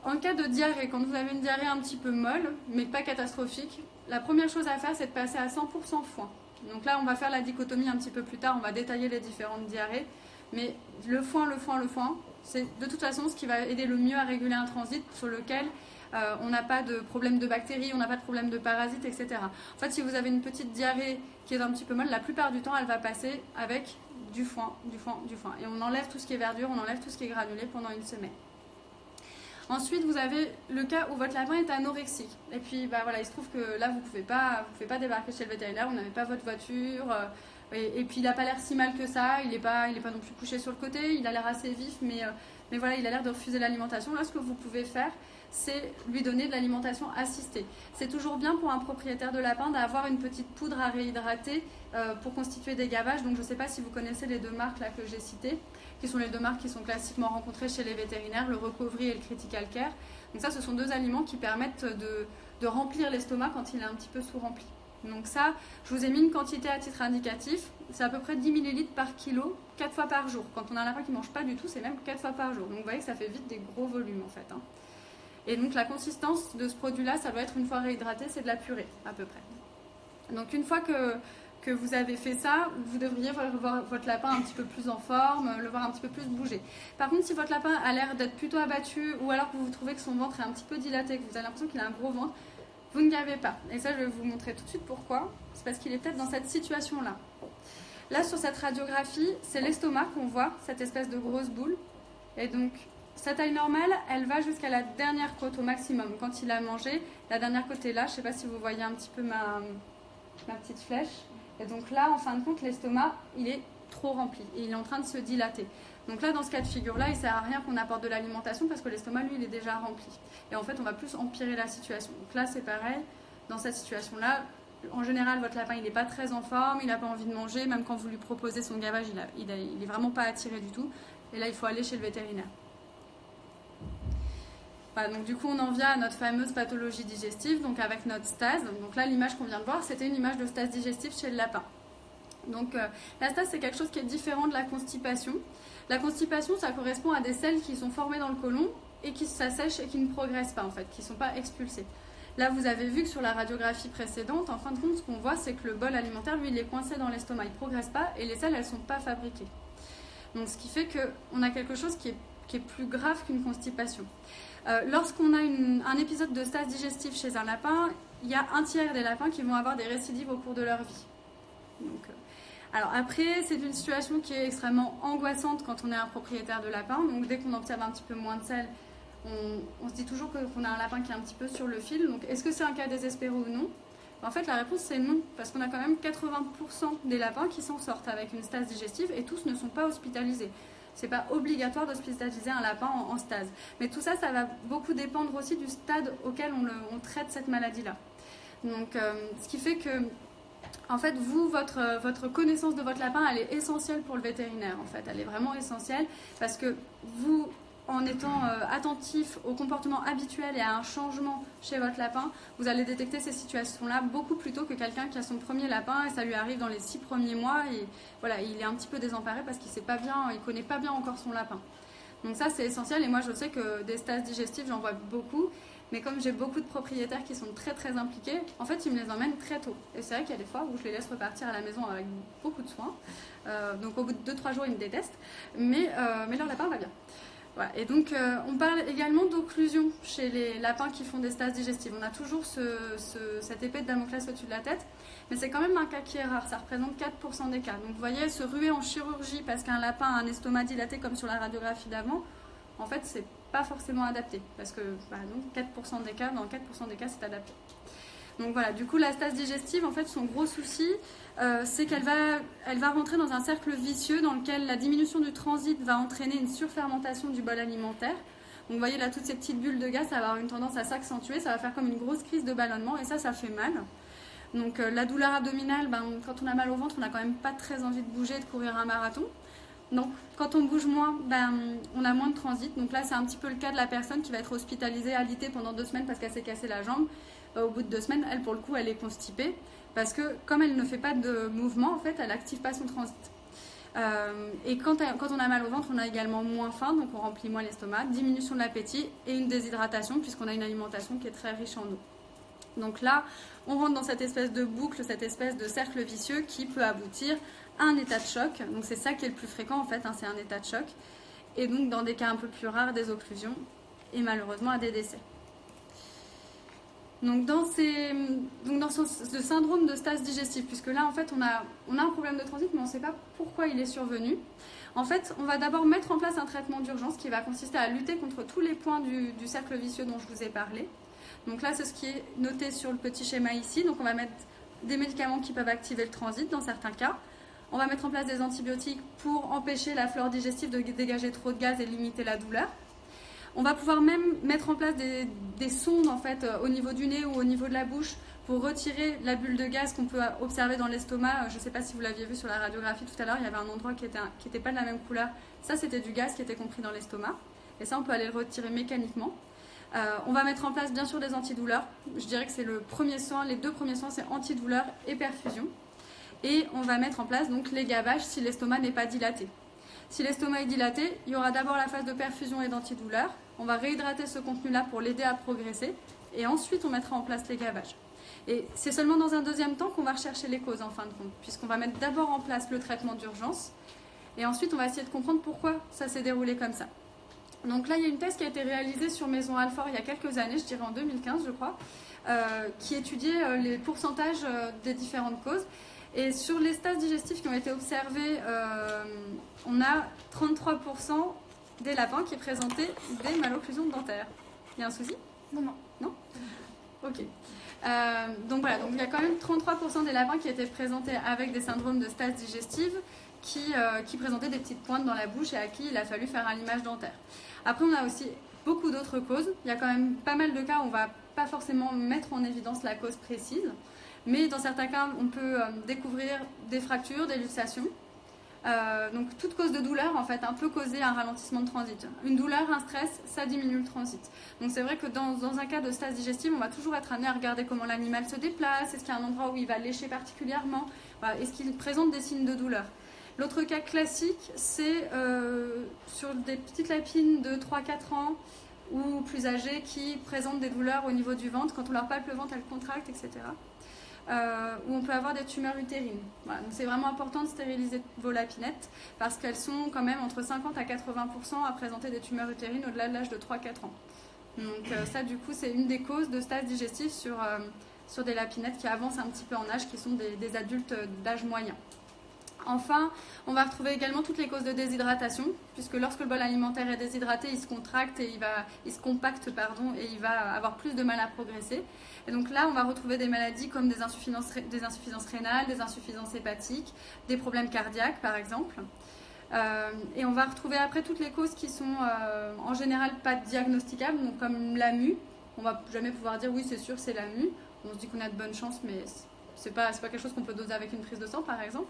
En cas de diarrhée, quand vous avez une diarrhée un petit peu molle, mais pas catastrophique, la première chose à faire, c'est de passer à 100% foin. Donc là, on va faire la dichotomie un petit peu plus tard, on va détailler les différentes diarrhées. Mais le foin, c'est de toute façon ce qui va aider le mieux à réguler un transit sur lequel on n'a pas de problème de bactéries, on n'a pas de problème de parasites, etc. En fait, si vous avez une petite diarrhée qui est un petit peu molle, la plupart du temps, elle va passer avec du foin. Et on enlève tout ce qui est verdure, on enlève tout ce qui est granulé pendant une semaine. Ensuite, vous avez le cas où votre lapin est anorexique. Et puis, voilà, il se trouve que là, vous pouvez pas débarquer chez le vétérinaire, vous n'avez pas votre voiture. Et puis, il n'a pas l'air si mal que ça. Il n'est pas non plus couché sur le côté. Il a l'air assez vif, mais voilà, il a l'air de refuser l'alimentation. Là, ce que vous pouvez faire, c'est lui donner de l'alimentation assistée. C'est toujours bien pour un propriétaire de lapin d'avoir une petite poudre à réhydrater pour constituer des gavages. Donc, je ne sais pas si vous connaissez les deux marques là, que j'ai citées, qui sont les deux marques qui sont classiquement rencontrées chez les vétérinaires, le Recovery et le Critical Care. Donc ça, ce sont deux aliments qui permettent de remplir l'estomac quand il est un petit peu sous-rempli. Donc ça, je vous ai mis une quantité à titre indicatif, c'est à peu près 10 ml par kilo, 4 fois par jour. Quand on a un lapin qui ne mange pas du tout, c'est même 4 fois par jour. Donc vous voyez que ça fait vite des gros volumes en fait. Et donc la consistance de ce produit-là, ça doit être une fois réhydraté, c'est de la purée à peu près. Donc une fois que vous avez fait ça, vous devriez voir votre lapin un petit peu plus en forme, le voir un petit peu plus bouger. Par contre, si votre lapin a l'air d'être plutôt abattu, ou alors que vous trouvez que son ventre est un petit peu dilaté, que vous avez l'impression qu'il a un gros ventre, vous ne gavez pas. Et ça, je vais vous montrer tout de suite pourquoi. C'est parce qu'il est peut-être dans cette situation-là. Là, sur cette radiographie, c'est l'estomac qu'on voit, cette espèce de grosse boule. Et donc, sa taille normale, elle va jusqu'à la dernière côte au maximum. Quand il a mangé, la dernière côte est là. Je ne sais pas si vous voyez un petit peu ma petite flèche. Et donc là, en fin de compte, l'estomac, il est trop rempli et il est en train de se dilater. Donc là, dans ce cas de figure-là, il ne sert à rien qu'on apporte de l'alimentation parce que l'estomac, lui, il est déjà rempli. Et en fait, on va plus empirer la situation. Donc là, c'est pareil. Dans cette situation-là, en général, votre lapin, il n'est pas très en forme, il n'a pas envie de manger. Même quand vous lui proposez son gavage, il est vraiment pas attiré du tout. Et là, il faut aller chez le vétérinaire. Voilà, donc du coup, on en vient à notre fameuse pathologie digestive, donc avec notre stase. Donc là, l'image qu'on vient de voir, c'était une image de stase digestive chez le lapin. Donc la stase, c'est quelque chose qui est différent de la constipation. La constipation, ça correspond à des selles qui sont formées dans le côlon et qui s'assèchent et qui ne progressent pas, en fait, qui ne sont pas expulsées. Là, vous avez vu que sur la radiographie précédente, en fin de compte, ce qu'on voit, c'est que le bol alimentaire, lui, il est coincé dans l'estomac. Il ne progresse pas et les selles, elles ne sont pas fabriquées. Donc, ce qui fait qu'on a quelque chose qui est plus grave qu'une constipation. Lorsqu'on a un épisode de stase digestif chez un lapin, il y a un tiers des lapins qui vont avoir des récidives au cours de leur vie. Donc, alors après, c'est une situation qui est extrêmement angoissante quand on est un propriétaire de lapin. Donc dès qu'on observe un petit peu moins de sel, on se dit toujours qu'on a un lapin qui est un petit peu sur le fil. Donc est-ce que c'est un cas désespéré ou non? En fait, la réponse c'est non, parce qu'on a quand même 80% des lapins qui s'en sortent avec une stase digestive et tous ne sont pas hospitalisés. C'est pas obligatoire d'hospitaliser un lapin en stase. Mais tout ça, ça va beaucoup dépendre aussi du stade auquel on traite cette maladie-là. Donc, ce qui fait que, en fait, vous, votre connaissance de votre lapin, elle est essentielle pour le vétérinaire, en fait. Elle est vraiment essentielle parce que vous, en étant attentif au comportement habituel et à un changement chez votre lapin, vous allez détecter ces situations-là beaucoup plus tôt que quelqu'un qui a son premier lapin et ça lui arrive dans les 6 premiers mois et voilà, il est un petit peu désemparé parce qu'il ne connaît pas bien encore son lapin. Donc ça, c'est essentiel et moi, je sais que des stases digestives, j'en vois beaucoup. Mais comme j'ai beaucoup de propriétaires qui sont très très impliqués, en fait ils me les emmènent très tôt. Et c'est vrai qu'il y a des fois où je les laisse repartir à la maison avec beaucoup de soin. Donc au bout de 2-3 jours ils me détestent, mais leur lapin va bien. Voilà. Et donc on parle également d'occlusion chez les lapins qui font des stases digestives. On a toujours cette épée de Damoclès au-dessus de la tête, mais c'est quand même un cas qui est rare, ça représente 4% des cas. Donc vous voyez, se ruer en chirurgie parce qu'un lapin a un estomac dilaté comme sur la radiographie d'avant, en fait c'est pas forcément adapté, parce que donc 4% des cas, dans 4% des cas c'est adapté. Donc voilà, du coup la stase digestive, en fait son gros souci, c'est qu'elle va rentrer dans un cercle vicieux dans lequel la diminution du transit va entraîner une surfermentation du bol alimentaire. Donc vous voyez là toutes ces petites bulles de gaz, ça va avoir une tendance à s'accentuer, ça va faire comme une grosse crise de ballonnement et ça fait mal. Donc la douleur abdominale, quand on a mal au ventre, on n'a quand même pas très envie de bouger, de courir un marathon. Donc, quand on bouge moins, on a moins de transit. Donc là, c'est un petit peu le cas de la personne qui va être hospitalisée, alitée pendant 2 semaines parce qu'elle s'est cassé la jambe. Au bout de 2 semaines, elle, pour le coup, elle est constipée parce que comme elle ne fait pas de mouvement, en fait, elle n'active pas son transit. Et quand on a mal au ventre, on a également moins faim, donc on remplit moins l'estomac, diminution de l'appétit et une déshydratation puisqu'on a une alimentation qui est très riche en eau. Donc là, on rentre dans cette espèce de boucle, cette espèce de cercle vicieux qui peut aboutir à un état de choc. Donc c'est ça qui est le plus fréquent en fait, c'est un état de choc. Et donc dans des cas un peu plus rares, des occlusions et malheureusement à des décès. Donc dans ce syndrome de stase digestive, puisque là en fait on a un problème de transit mais on ne sait pas pourquoi il est survenu. En fait, on va d'abord mettre en place un traitement d'urgence qui va consister à lutter contre tous les points du cercle vicieux dont je vous ai parlé. Donc là, c'est ce qui est noté sur le petit schéma ici. Donc on va mettre des médicaments qui peuvent activer le transit dans certains cas. On va mettre en place des antibiotiques pour empêcher la flore digestive de dégager trop de gaz et limiter la douleur. On va pouvoir même mettre en place des sondes en fait, au niveau du nez ou au niveau de la bouche pour retirer la bulle de gaz qu'on peut observer dans l'estomac. Je ne sais pas si vous l'aviez vu sur la radiographie tout à l'heure, il y avait un endroit qui était pas de la même couleur. Ça, c'était du gaz qui était compris dans l'estomac. Et ça, on peut aller le retirer mécaniquement. On va mettre en place bien sûr des antidouleurs. Je dirais que c'est le premier soin, les 2 premiers soins, c'est antidouleur et perfusion. Et on va mettre en place donc les gavages si l'estomac n'est pas dilaté. Si l'estomac est dilaté, il y aura d'abord la phase de perfusion et d'antidouleur. On va réhydrater ce contenu-là pour l'aider à progresser. Et ensuite, on mettra en place les gavages. Et c'est seulement dans un deuxième temps qu'on va rechercher les causes en fin de compte, puisqu'on va mettre d'abord en place le traitement d'urgence. Et ensuite, on va essayer de comprendre pourquoi ça s'est déroulé comme ça. Donc là, il y a une thèse qui a été réalisée sur Maison Alfort il y a quelques années, je dirais en 2015, je crois, qui étudiait les pourcentages des différentes causes. Et sur les stases digestives qui ont été observées, on a 33% des lapins qui présentaient des malocclusions dentaires. Il y a un souci ? Non ? Ok. Donc voilà, donc il y a quand même 33% des lapins qui étaient présentés avec des syndromes de stase digestive qui présentaient des petites pointes dans la bouche et à qui il a fallu faire un limage dentaire. Après, on a aussi beaucoup d'autres causes. Il y a quand même pas mal de cas où on ne va pas forcément mettre en évidence la cause précise. Mais dans certains cas, on peut découvrir des fractures, des luxations. Donc toute cause de douleur, en fait, peut causer un ralentissement de transit. Une douleur, un stress, ça diminue le transit. Donc c'est vrai que dans un cas de stase digestive, on va toujours être amené à regarder comment l'animal se déplace. Est-ce qu'il y a un endroit où il va lécher particulièrement ? Voilà, est-ce qu'il présente des signes de douleur ? L'autre cas classique, c'est sur des petites lapines de 3-4 ans ou plus âgés qui présentent des douleurs au niveau du ventre. Quand on leur palpe le ventre, elles contractent, etc. Ou on peut avoir des tumeurs utérines. Voilà. Donc c'est vraiment important de stériliser vos lapinettes parce qu'elles sont quand même entre 50 à 80% à présenter des tumeurs utérines au-delà de l'âge de 3-4 ans. Donc ça, du coup, c'est une des causes de stase digestif sur des lapinettes qui avancent un petit peu en âge, qui sont des adultes d'âge moyen. Enfin, on va retrouver également toutes les causes de déshydratation, puisque lorsque le bol alimentaire est déshydraté, il se contracte et il se compacte, et il va avoir plus de mal à progresser. Et donc là, on va retrouver des maladies comme des insuffisances rénales, des insuffisances hépatiques, des problèmes cardiaques par exemple. Et on va retrouver après toutes les causes qui sont en général pas diagnosticables, donc comme la mue. On va jamais pouvoir dire oui, c'est sûr, c'est la mue. On se dit qu'on a de bonnes chances, mais c'est pas quelque chose qu'on peut doser avec une prise de sang par exemple.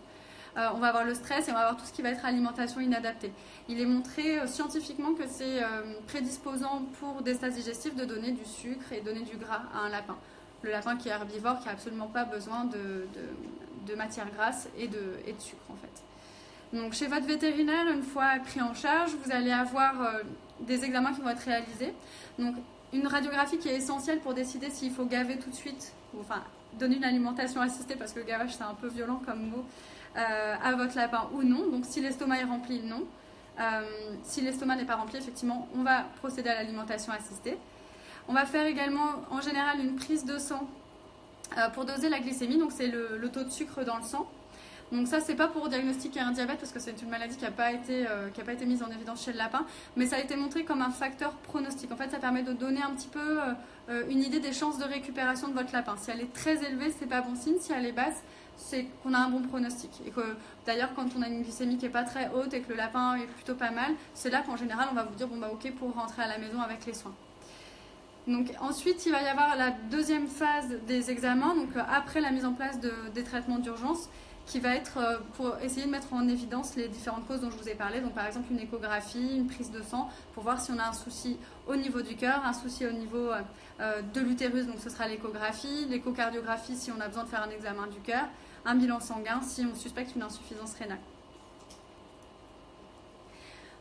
On va avoir le stress et on va avoir tout ce qui va être alimentation inadaptée. Il est montré scientifiquement que c'est prédisposant pour des stases digestives de donner du sucre et donner du gras à un lapin. Le lapin qui est herbivore, qui n'a absolument pas besoin de matière grasse et de sucre en fait. Donc chez votre vétérinaire, une fois pris en charge, vous allez avoir des examens qui vont être réalisés. Donc une radiographie qui est essentielle pour décider s'il faut gaver tout de suite, ou enfin donner une alimentation assistée, parce que le gavage c'est un peu violent comme mot, à votre lapin ou non. Donc si l'estomac est rempli, non. Si l'estomac n'est pas rempli, effectivement, on va procéder à l'alimentation assistée. On va faire également en général une prise de sang pour doser la glycémie, donc c'est le taux de sucre dans le sang. Donc ça, c'est pas pour diagnostiquer un diabète parce que c'est une maladie qui n'a pas été mise en évidence chez le lapin, mais ça a été montré comme un facteur pronostic. En fait, ça permet de donner un petit peu une idée des chances de récupération de votre lapin. Si elle est très élevée, c'est pas bon signe. Si elle est basse, c'est qu'on a un bon pronostic. Et que d'ailleurs, quand on a une glycémie qui n'est pas très haute et que le lapin est plutôt pas mal, c'est là qu'en général, on va vous dire bon bah ok pour rentrer à la maison avec les soins. Donc ensuite, il va y avoir la deuxième phase des examens, donc après la mise en place des traitements d'urgence, qui va être pour essayer de mettre en évidence les différentes causes dont je vous ai parlé. Donc par exemple une échographie, une prise de sang, pour voir si on a un souci au niveau du cœur, un souci au niveau de l'utérus, donc ce sera l'échographie, l'échocardiographie si on a besoin de faire un examen du cœur, un bilan sanguin si on suspecte une insuffisance rénale.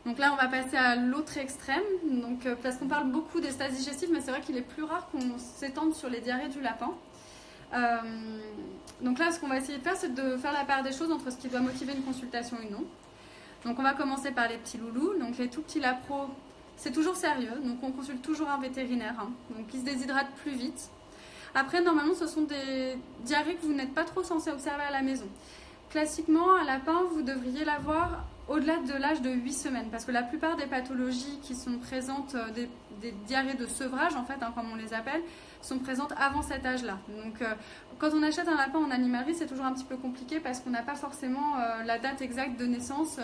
Donc là, on va passer à l'autre extrême, donc, parce qu'on parle beaucoup des stases digestives, mais c'est vrai qu'il est plus rare qu'on s'étende sur les diarrhées du lapin. Donc là, ce qu'on va essayer de faire, c'est de faire la part des choses entre ce qui doit motiver une consultation et non. Donc on va commencer par les petits loulous. Donc les tout petits lapros, c'est toujours sérieux, donc on consulte toujours un vétérinaire, donc ils se déshydratent plus vite. Après, normalement, ce sont des diarrhées que vous n'êtes pas trop censé observer à la maison. Classiquement, un lapin, vous devriez l'avoir au-delà de l'âge de 8 semaines, parce que la plupart des pathologies qui sont présentes, des diarrhées de sevrage, en fait, comme on les appelle, sont présentes avant cet âge-là. Donc, quand on achète un lapin en animalerie, c'est toujours un petit peu compliqué parce qu'on n'a pas forcément la date exacte de naissance.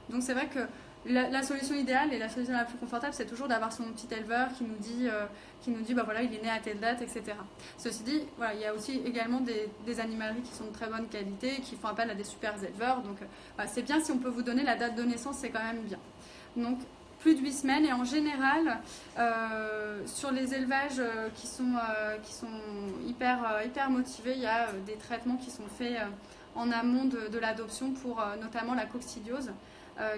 Donc, c'est vrai que la solution idéale et la solution la plus confortable, c'est toujours d'avoir son petit éleveur qui nous dit bah voilà, il est né à telle date, etc. Ceci dit, voilà, il y a aussi également des animaleries qui sont de très bonne qualité, qui font appel à des super éleveurs. Donc, c'est bien si on peut vous donner la date de naissance, c'est quand même bien. Donc, plus de 8 semaines et en général, sur les élevages qui sont hyper motivés, il y a des traitements qui sont faits en amont de l'adoption pour notamment la coccidiose.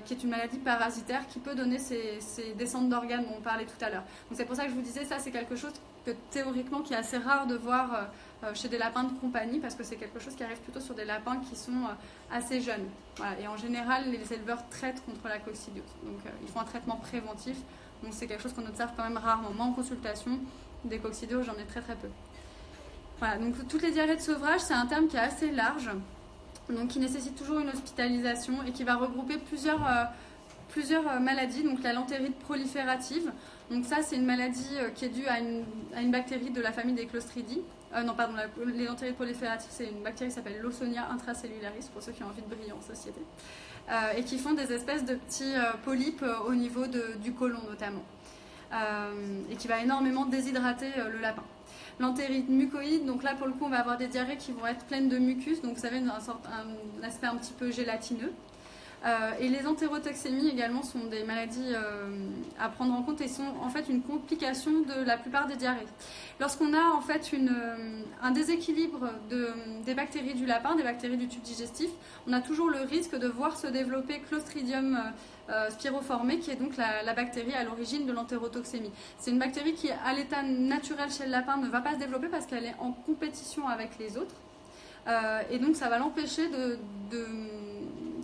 Qui est une maladie parasitaire qui peut donner ces descentes d'organes dont on parlait tout à l'heure. Donc c'est pour ça que je vous disais, ça c'est quelque chose que théoriquement qui est assez rare de voir chez des lapins de compagnie, parce que c'est quelque chose qui arrive plutôt sur des lapins qui sont assez jeunes. Voilà. Et en général, les éleveurs traitent contre la coccidiose. Donc ils font un traitement préventif, donc c'est quelque chose qu'on observe quand même rarement. Moi en consultation, des coccidioses, j'en ai très peu. Voilà, donc toutes les diarrhées de sevrage, c'est un terme qui est assez large, donc qui nécessite toujours une hospitalisation et qui va regrouper plusieurs maladies. Donc la lantérite proliférative, donc ça c'est une maladie qui est due à une bactérie de la famille des Clostridies. Les lantérites prolifératives, c'est une bactérie qui s'appelle Lawsonia intracellularis, pour ceux qui ont envie de briller en société, et qui font des espèces de petits polypes au niveau du côlon notamment, et qui va énormément déshydrater le lapin. L'entérite mucoïde, donc là pour le coup on va avoir des diarrhées qui vont être pleines de mucus, donc vous savez un aspect un petit peu gélatineux. Et les entérotoxémies également sont des maladies à prendre en compte et sont en fait une complication de la plupart des diarrhées. Lorsqu'on a en fait un déséquilibre des bactéries du lapin, des bactéries du tube digestif, on a toujours le risque de voir se développer Clostridium spiroformé, qui est donc la bactérie à l'origine de l'entérotoxémie. C'est une bactérie qui, à l'état naturel chez le lapin, ne va pas se développer parce qu'elle est en compétition avec les autres. Et donc ça va l'empêcher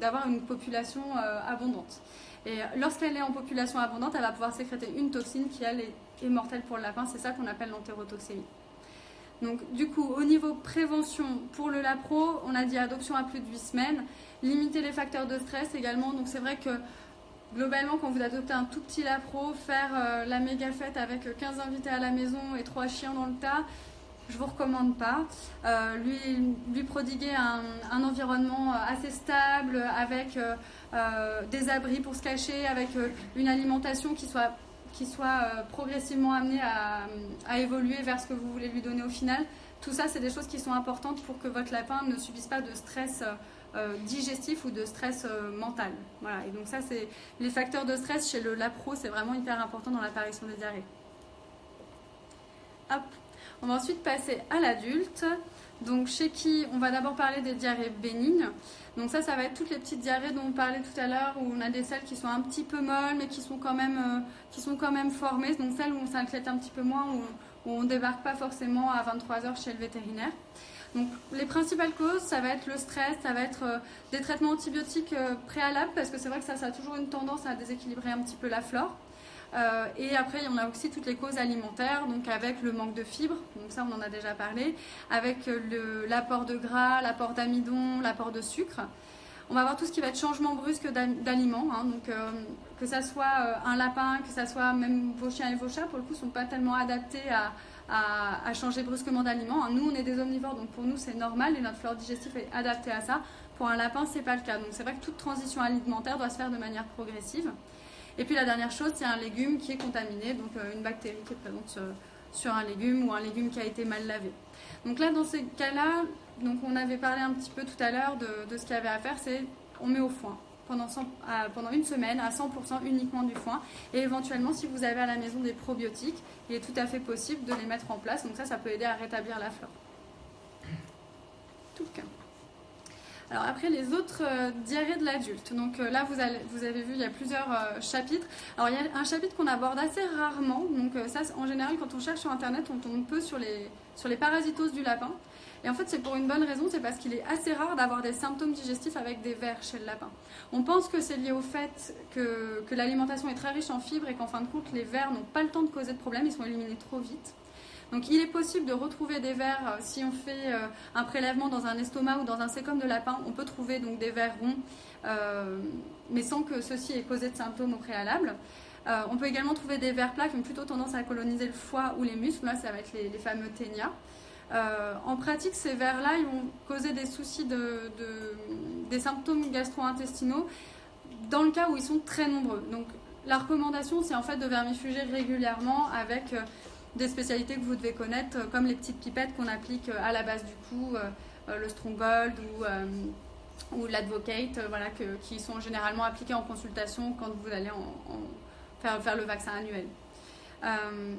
d'avoir une population abondante. Et lorsqu'elle est en population abondante, elle va pouvoir sécréter une toxine qui, elle, est mortelle pour le lapin. C'est ça qu'on appelle l'entérotoxémie. Donc, du coup, au niveau prévention, pour le lapro, on a dit adoption à plus de 8 semaines. Limiter les facteurs de stress également. Donc, c'est vrai que, globalement, quand vous adoptez un tout petit lapro, faire la méga fête avec 15 invités à la maison et 3 chiens dans le tas, je ne vous recommande pas. Lui prodiguer un environnement assez stable, avec des abris pour se cacher, avec une alimentation qui soit progressivement amenée à évoluer vers ce que vous voulez lui donner au final. Tout ça, c'est des choses qui sont importantes pour que votre lapin ne subisse pas de stress digestif ou de stress mental. Voilà. Et donc ça, c'est les facteurs de stress chez le lapro, c'est vraiment hyper important dans l'apparition des diarrhées. Hop. On va ensuite passer à l'adulte, donc chez qui on va d'abord parler des diarrhées bénignes. Donc ça va être toutes les petites diarrhées dont on parlait tout à l'heure, où on a des selles qui sont un petit peu molles, mais qui sont quand même formées. Donc celles où on s'inquiète un petit peu moins, où on ne débarque pas forcément à 23h chez le vétérinaire. Donc les principales causes, ça va être le stress, ça va être des traitements antibiotiques préalables, parce que c'est vrai que ça a toujours une tendance à déséquilibrer un petit peu la flore. Et après, on a aussi toutes les causes alimentaires, donc avec le manque de fibres, donc ça on en a déjà parlé, avec l'apport de gras, l'apport d'amidon, l'apport de sucre. On va avoir tout ce qui va être changement brusque d'aliments, hein, donc que ça soit un lapin, que ça soit même vos chiens et vos chats, pour le coup, ne sont pas tellement adaptés à changer brusquement d'aliments. Nous, on est des omnivores, donc pour nous c'est normal et notre flore digestive est adaptée à ça. Pour un lapin, c'est pas le cas. Donc c'est vrai que toute transition alimentaire doit se faire de manière progressive. Et puis la dernière chose, c'est un légume qui est contaminé, donc une bactérie qui est présente sur un légume ou un légume qui a été mal lavé. Donc là, dans ces cas-là, donc on avait parlé un petit peu tout à l'heure de ce qu'il y avait à faire, c'est on met au foin pendant une semaine à 100% uniquement du foin. Et éventuellement, si vous avez à la maison des probiotiques, il est tout à fait possible de les mettre en place. Donc ça peut aider à rétablir la flore. Tout cas. Alors après, les autres diarrhées de l'adulte. Donc là, vous avez vu, il y a plusieurs chapitres. Alors il y a un chapitre qu'on aborde assez rarement. Donc ça, en général, quand on cherche sur Internet, on tombe peu sur les parasitoses du lapin. Et en fait, c'est pour une bonne raison, c'est parce qu'il est assez rare d'avoir des symptômes digestifs avec des vers chez le lapin. On pense que c'est lié au fait que l'alimentation est très riche en fibres et qu'en fin de compte, les vers n'ont pas le temps de causer de problème, ils sont éliminés trop vite. Donc il est possible de retrouver des vers, si on fait un prélèvement dans un estomac ou dans un sécom de lapin, on peut trouver donc des vers ronds, mais sans que ceci ait causé de symptômes au préalable. On peut également trouver des vers plats qui ont plutôt tendance à coloniser le foie ou les muscles, là ça va être les fameux ténias. En pratique, ces vers-là, ils vont causer des soucis des symptômes gastro-intestinaux dans le cas où ils sont très nombreux. Donc la recommandation, c'est en fait de vermifuger régulièrement avec des spécialités que vous devez connaître, comme les petites pipettes qu'on applique à la base du cou, le Stronghold ou l'Advocate, voilà, qui sont généralement appliquées en consultation quand vous allez faire le vaccin annuel.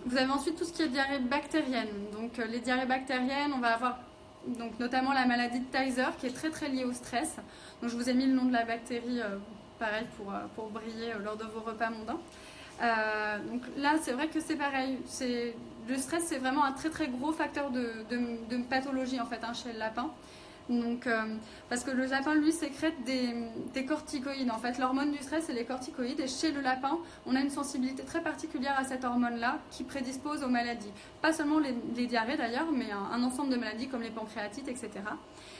Vous avez ensuite tout ce qui est diarrhée bactérienne. Donc les diarrhées bactériennes, on va avoir donc, notamment la maladie de Tyser qui est très très liée au stress. Donc je vous ai mis le nom de la bactérie, pareil pour briller lors de vos repas mondains. Donc là, c'est vrai que c'est pareil. Le stress, c'est vraiment un très très gros facteur de pathologie en fait chez le lapin. Donc, parce que le lapin, lui, sécrète des corticoïdes. En fait, l'hormone du stress, c'est les corticoïdes. Et chez le lapin, on a une sensibilité très particulière à cette hormone-là qui prédispose aux maladies. Pas seulement les diarrhées d'ailleurs, mais un ensemble de maladies comme les pancréatites, etc.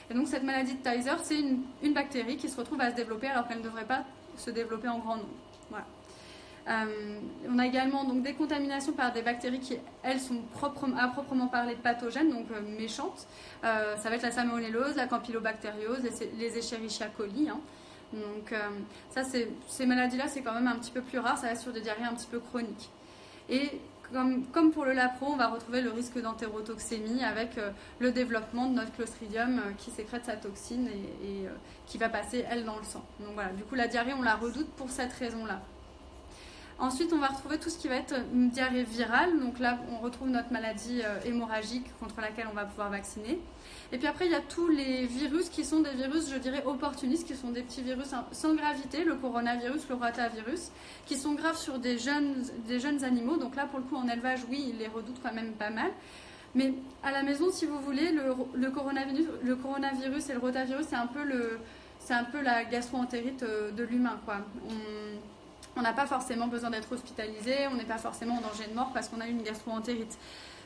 Et donc, cette maladie de Tyser, c'est une bactérie qui se retrouve à se développer alors qu'elle ne devrait pas se développer en grand nombre. Voilà. On a également donc, des contaminations par des bactéries qui, elles, sont à proprement parler pathogènes, donc méchantes. Ça va être la salmonellose, la campylobactériose, les Escherichia coli. Donc ça, ces maladies-là, c'est quand même un petit peu plus rare, ça reste sur des diarrhées un petit peu chroniques. Et comme pour le lapro, on va retrouver le risque d'entérotoxémie avec le développement de notre clostridium qui sécrète sa toxine et qui va passer, elle, dans le sang. Donc voilà, du coup, la diarrhée, on la redoute pour cette raison-là. Ensuite, on va retrouver tout ce qui va être une diarrhée virale. Donc là, on retrouve notre maladie hémorragique contre laquelle on va pouvoir vacciner. Et puis après, il y a tous les virus qui sont des virus, je dirais, opportunistes, qui sont des petits virus sans gravité, le coronavirus, le rotavirus, qui sont graves sur des jeunes animaux. Donc là, pour le coup, en élevage, oui, ils les redoutent quand même pas mal. Mais à la maison, si vous voulez, le coronavirus et le rotavirus, c'est un peu la gastro-entérite de l'humain, quoi. On n'a pas forcément besoin d'être hospitalisé, on n'est pas forcément en danger de mort parce qu'on a une gastro-entérite.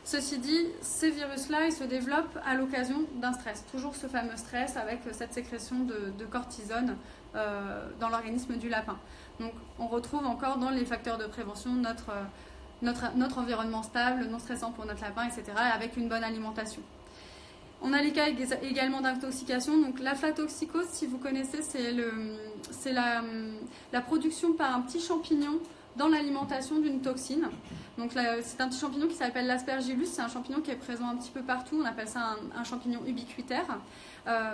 Ceci dit, ces virus-là, ils se développent à l'occasion d'un stress. Toujours ce fameux stress avec cette sécrétion de cortisone dans l'organisme du lapin. Donc on retrouve encore dans les facteurs de prévention notre environnement stable, non stressant pour notre lapin, etc. avec une bonne alimentation. On a les cas également d'intoxication. Donc l'aflatoxicose, si vous connaissez, c'est la production par un petit champignon dans l'alimentation d'une toxine. Donc c'est un petit champignon qui s'appelle l'aspergillus. C'est un champignon qui est présent un petit peu partout. On appelle ça un champignon ubiquitaire.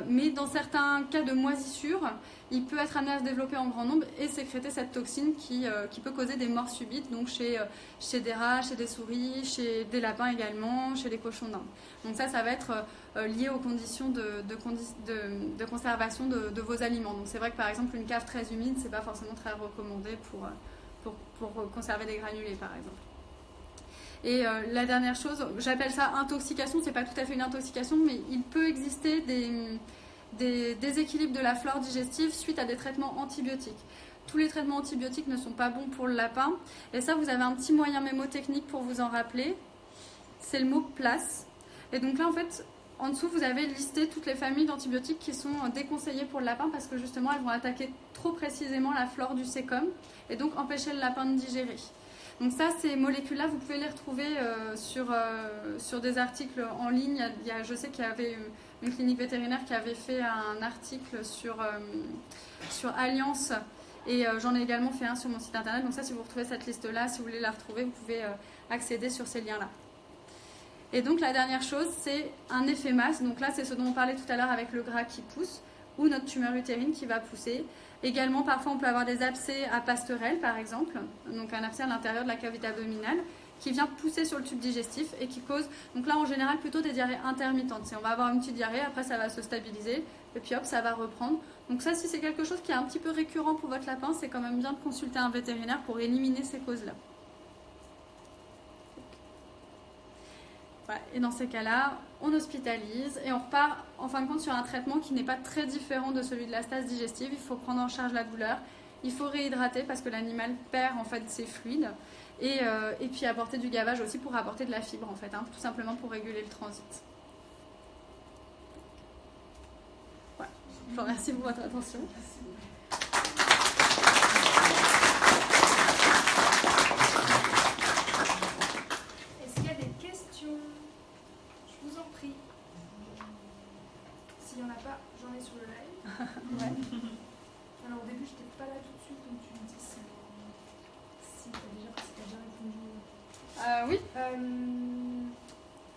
Mais dans certains cas de moisissure, il peut être amené à se développer en grand nombre et sécréter cette toxine qui peut causer des morts subites, donc chez des rats, chez des souris, chez des lapins également, chez les cochons d'Inde. Donc ça va être lié aux conditions de conservation de vos aliments. Donc c'est vrai que par exemple une cave très humide, c'est pas forcément très recommandé pour conserver des granulés par exemple. Et la dernière chose, j'appelle ça intoxication, c'est pas tout à fait une intoxication, mais il peut exister des déséquilibres de la flore digestive suite à des traitements antibiotiques. Tous les traitements antibiotiques ne sont pas bons pour le lapin, et ça vous avez un petit moyen mémotechnique pour vous en rappeler, c'est le mot place. Et donc là en fait, en dessous vous avez listé toutes les familles d'antibiotiques qui sont déconseillées pour le lapin parce que justement elles vont attaquer trop précisément la flore du sécom et donc empêcher le lapin de digérer. Donc ça, ces molécules-là, vous pouvez les retrouver sur des articles en ligne. Je sais qu'il y avait une clinique vétérinaire qui avait fait un article sur Alliance et j'en ai également fait un sur mon site internet. Donc ça, si vous retrouvez cette liste-là, si vous voulez la retrouver, vous pouvez accéder sur ces liens-là. Et donc la dernière chose, c'est un effet masse. Donc là, c'est ce dont on parlait tout à l'heure avec le gras qui pousse ou notre tumeur utérine qui va pousser. Également, parfois, on peut avoir des abcès à passerelle, par exemple, donc un abcès à l'intérieur de la cavité abdominale, qui vient pousser sur le tube digestif et qui cause, donc là, en général, plutôt des diarrhées intermittentes. On va avoir une petite diarrhée, après, ça va se stabiliser, et puis hop, ça va reprendre. Donc ça, si c'est quelque chose qui est un petit peu récurrent pour votre lapin, c'est quand même bien de consulter un vétérinaire pour éliminer ces causes-là. Voilà. Et dans ces cas-là, on hospitalise et on repart en fin de compte sur un traitement qui n'est pas très différent de celui de la stase digestive. Il faut prendre en charge la douleur, il faut réhydrater parce que l'animal perd en fait ses fluides et puis apporter du gavage aussi pour apporter de la fibre en fait, tout simplement pour réguler le transit. Voilà. Je vous remercie pour votre attention.
S'il n'y en a pas, j'en ai sur le live. Ouais. Alors au début, je n'étais pas là tout de suite, donc tu me dis si tu as déjà répondu.
Oui.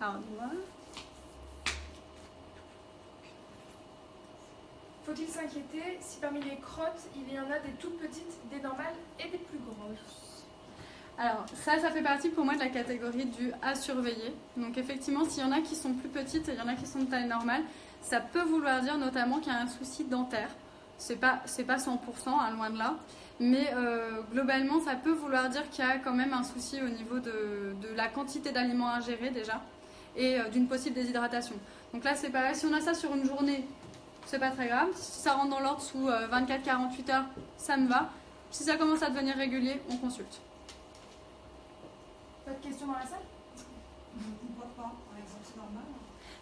Alors, dis-moi.
Faut-il s'inquiéter si parmi les crottes, il y en a des toutes petites, des normales et des plus grosses?
Alors ça fait partie pour moi de la catégorie du à surveiller. Donc effectivement, s'il y en a qui sont plus petites et il y en a qui sont de taille normale, ça peut vouloir dire notamment qu'il y a un souci dentaire. C'est pas 100%, loin de là. Mais globalement, ça peut vouloir dire qu'il y a quand même un souci au niveau de la quantité d'aliments ingérés déjà et d'une possible déshydratation. Donc là, c'est pareil, si on a ça sur une journée, c'est pas très grave. Si ça rentre dans l'ordre sous 24-48 heures, ça me va. Si ça commence à devenir régulier, on consulte.
Pas de questions dans la salle?
On ne boit pas, par exemple, c'est normal.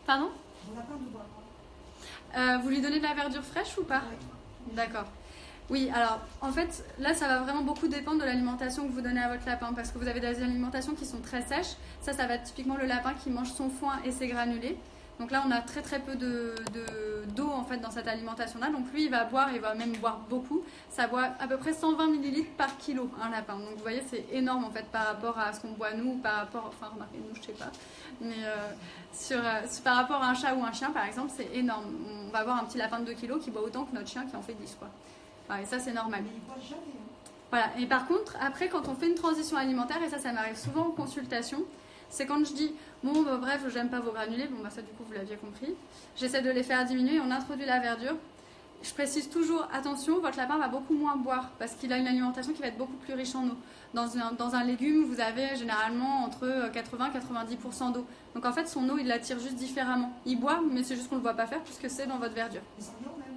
Pardon?
On n'a pas de boire.
Vous lui donnez de la verdure fraîche ou pas? Oui. D'accord. Oui, alors en fait, là, ça va vraiment beaucoup dépendre de l'alimentation que vous donnez à votre lapin parce que vous avez des alimentations qui sont très sèches. Ça va être typiquement le lapin qui mange son foin et ses granulés. Donc là, on a très très peu d'eau en fait dans cette alimentation-là. Donc lui, il va boire, il va même boire beaucoup. Ça boit à peu près 120 ml par kilo, un lapin. Donc vous voyez, c'est énorme en fait par rapport à ce qu'on boit nous, par rapport, enfin remarquez, nous, je sais pas. Mais par rapport à un chat ou un chien, par exemple, c'est énorme. On va avoir un petit lapin de 2 kilos qui boit autant que notre chien qui en fait 10, quoi. Et ça, c'est normal.
Mais il boit jamais. Hein.
Voilà. Et par contre, après, quand on fait une transition alimentaire, et ça m'arrive souvent en consultation, c'est quand je dis, bon, bah, bref, j'aime pas vos granulés, bon, bah, ça, du coup, vous l'aviez compris. J'essaie de les faire diminuer, on introduit la verdure. Je précise toujours, attention, votre lapin va beaucoup moins boire parce qu'il a une alimentation qui va être beaucoup plus riche en eau. Dans un légume, vous avez généralement entre 80 et 90% d'eau. Donc en fait, son eau, il la tire juste différemment. Il boit, mais c'est juste qu'on ne le voit pas faire puisque c'est dans votre verdure.
Mais ça revient au même.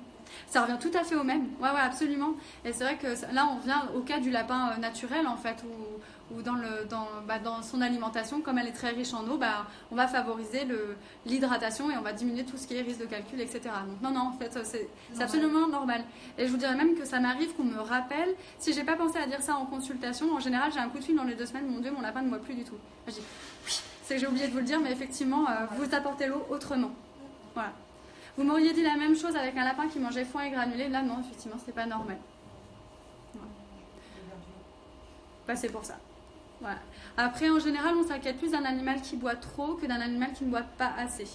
Ça revient tout à fait au même. Ouais, absolument. Et c'est vrai que là, on revient au cas du lapin naturel, en fait, où dans son alimentation, comme elle est très riche en eau, on va favoriser l'hydratation et on va diminuer tout ce qui est risque de calcul, etc. Donc non, en fait, c'est absolument normal. Et je vous dirais même que ça m'arrive qu'on me rappelle. Si j'ai pas pensé à dire ça en consultation, en général, j'ai un coup de fil dans les 2 semaines, mon Dieu, mon lapin ne boit plus du tout. Je dis, oui, c'est que j'ai oublié de vous le dire, mais effectivement, vous apportez l'eau autrement. Voilà. Vous m'auriez dit la même chose avec un lapin qui mangeait foin et granulés. Là, non, effectivement, c'est pas normal. Voilà. C'est pour ça. Voilà. Après, en général, on s'inquiète plus d'un animal qui boit trop que d'un animal qui ne boit pas assez.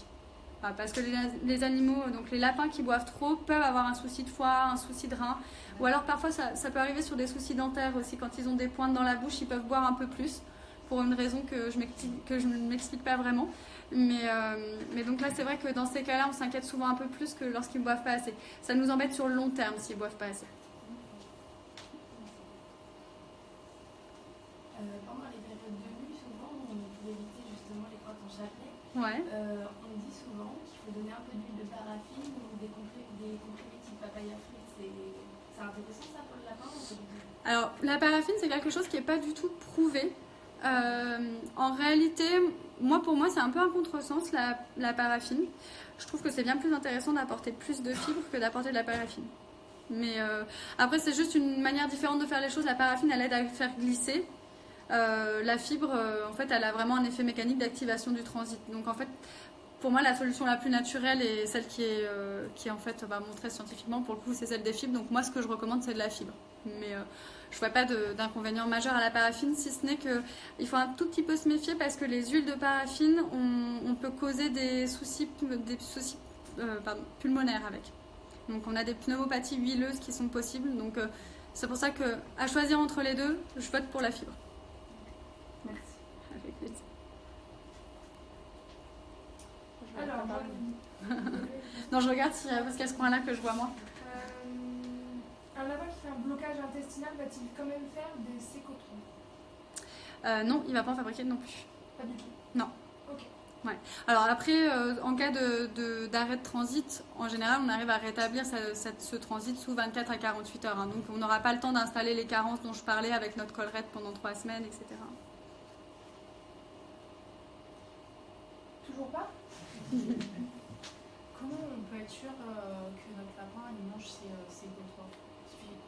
Voilà, parce que les animaux, donc les lapins qui boivent trop, peuvent avoir un souci de foie, un souci de rein. Ou alors, parfois, ça peut arriver sur des soucis dentaires aussi. Quand ils ont des pointes dans la bouche, ils peuvent boire un peu plus. Pour une raison que je ne m'explique pas vraiment. Mais donc là, c'est vrai que dans ces cas-là, on s'inquiète souvent un peu plus que lorsqu'ils ne boivent pas assez. Ça nous embête sur le long terme s'ils ne boivent pas assez.
Pendant les périodes de nuit, souvent, on peut éviter justement les crottes en chapelet.
Ouais.
On dit souvent qu'il faut donner un peu d'huile de paraffine ou des comprimés type papaya fruit. C'est intéressant ça pour le lapin ou...
Alors, la paraffine, c'est quelque chose qui n'est pas du tout prouvé. En réalité, pour moi, c'est un peu un contresens, la paraffine. Je trouve que c'est bien plus intéressant d'apporter plus de fibres que d'apporter de la paraffine. Mais après, c'est juste une manière différente de faire les choses. La paraffine, elle aide à faire glisser. La fibre, en fait, elle a vraiment un effet mécanique d'activation du transit. Donc, en fait, pour moi, la solution la plus naturelle et celle qui est en fait montrée scientifiquement, pour le coup, c'est celle des fibres. Donc, moi, ce que je recommande, c'est de la fibre. Mais je ne vois pas d'inconvénient majeur à la paraffine, si ce n'est qu'il faut un tout petit peu se méfier parce que les huiles de paraffine, on peut causer des soucis pulmonaires avec. Donc on a des pneumopathies huileuses qui sont possibles. Donc c'est pour ça qu'à choisir entre les deux, je vote pour la fibre.
Merci.
Avec plaisir.
Alors,
Non, je regarde parce qu'il y a ce coin-là que je vois moi.
un lapin qui fait un blocage intestinal va-t-il quand même faire des sécotrons?
Non, il ne va pas en fabriquer non plus.
Pas du tout.
Non.
Ok.
Ouais. Alors après, en cas d'arrêt de transit, en général, on arrive à rétablir ce transit sous 24 à 48 heures. Hein. Donc on n'aura pas le temps d'installer les carences dont je parlais avec notre collerette pendant 3 semaines, etc.
Toujours pas?
Comment on peut être sûr que notre lapin il mange ses gouttières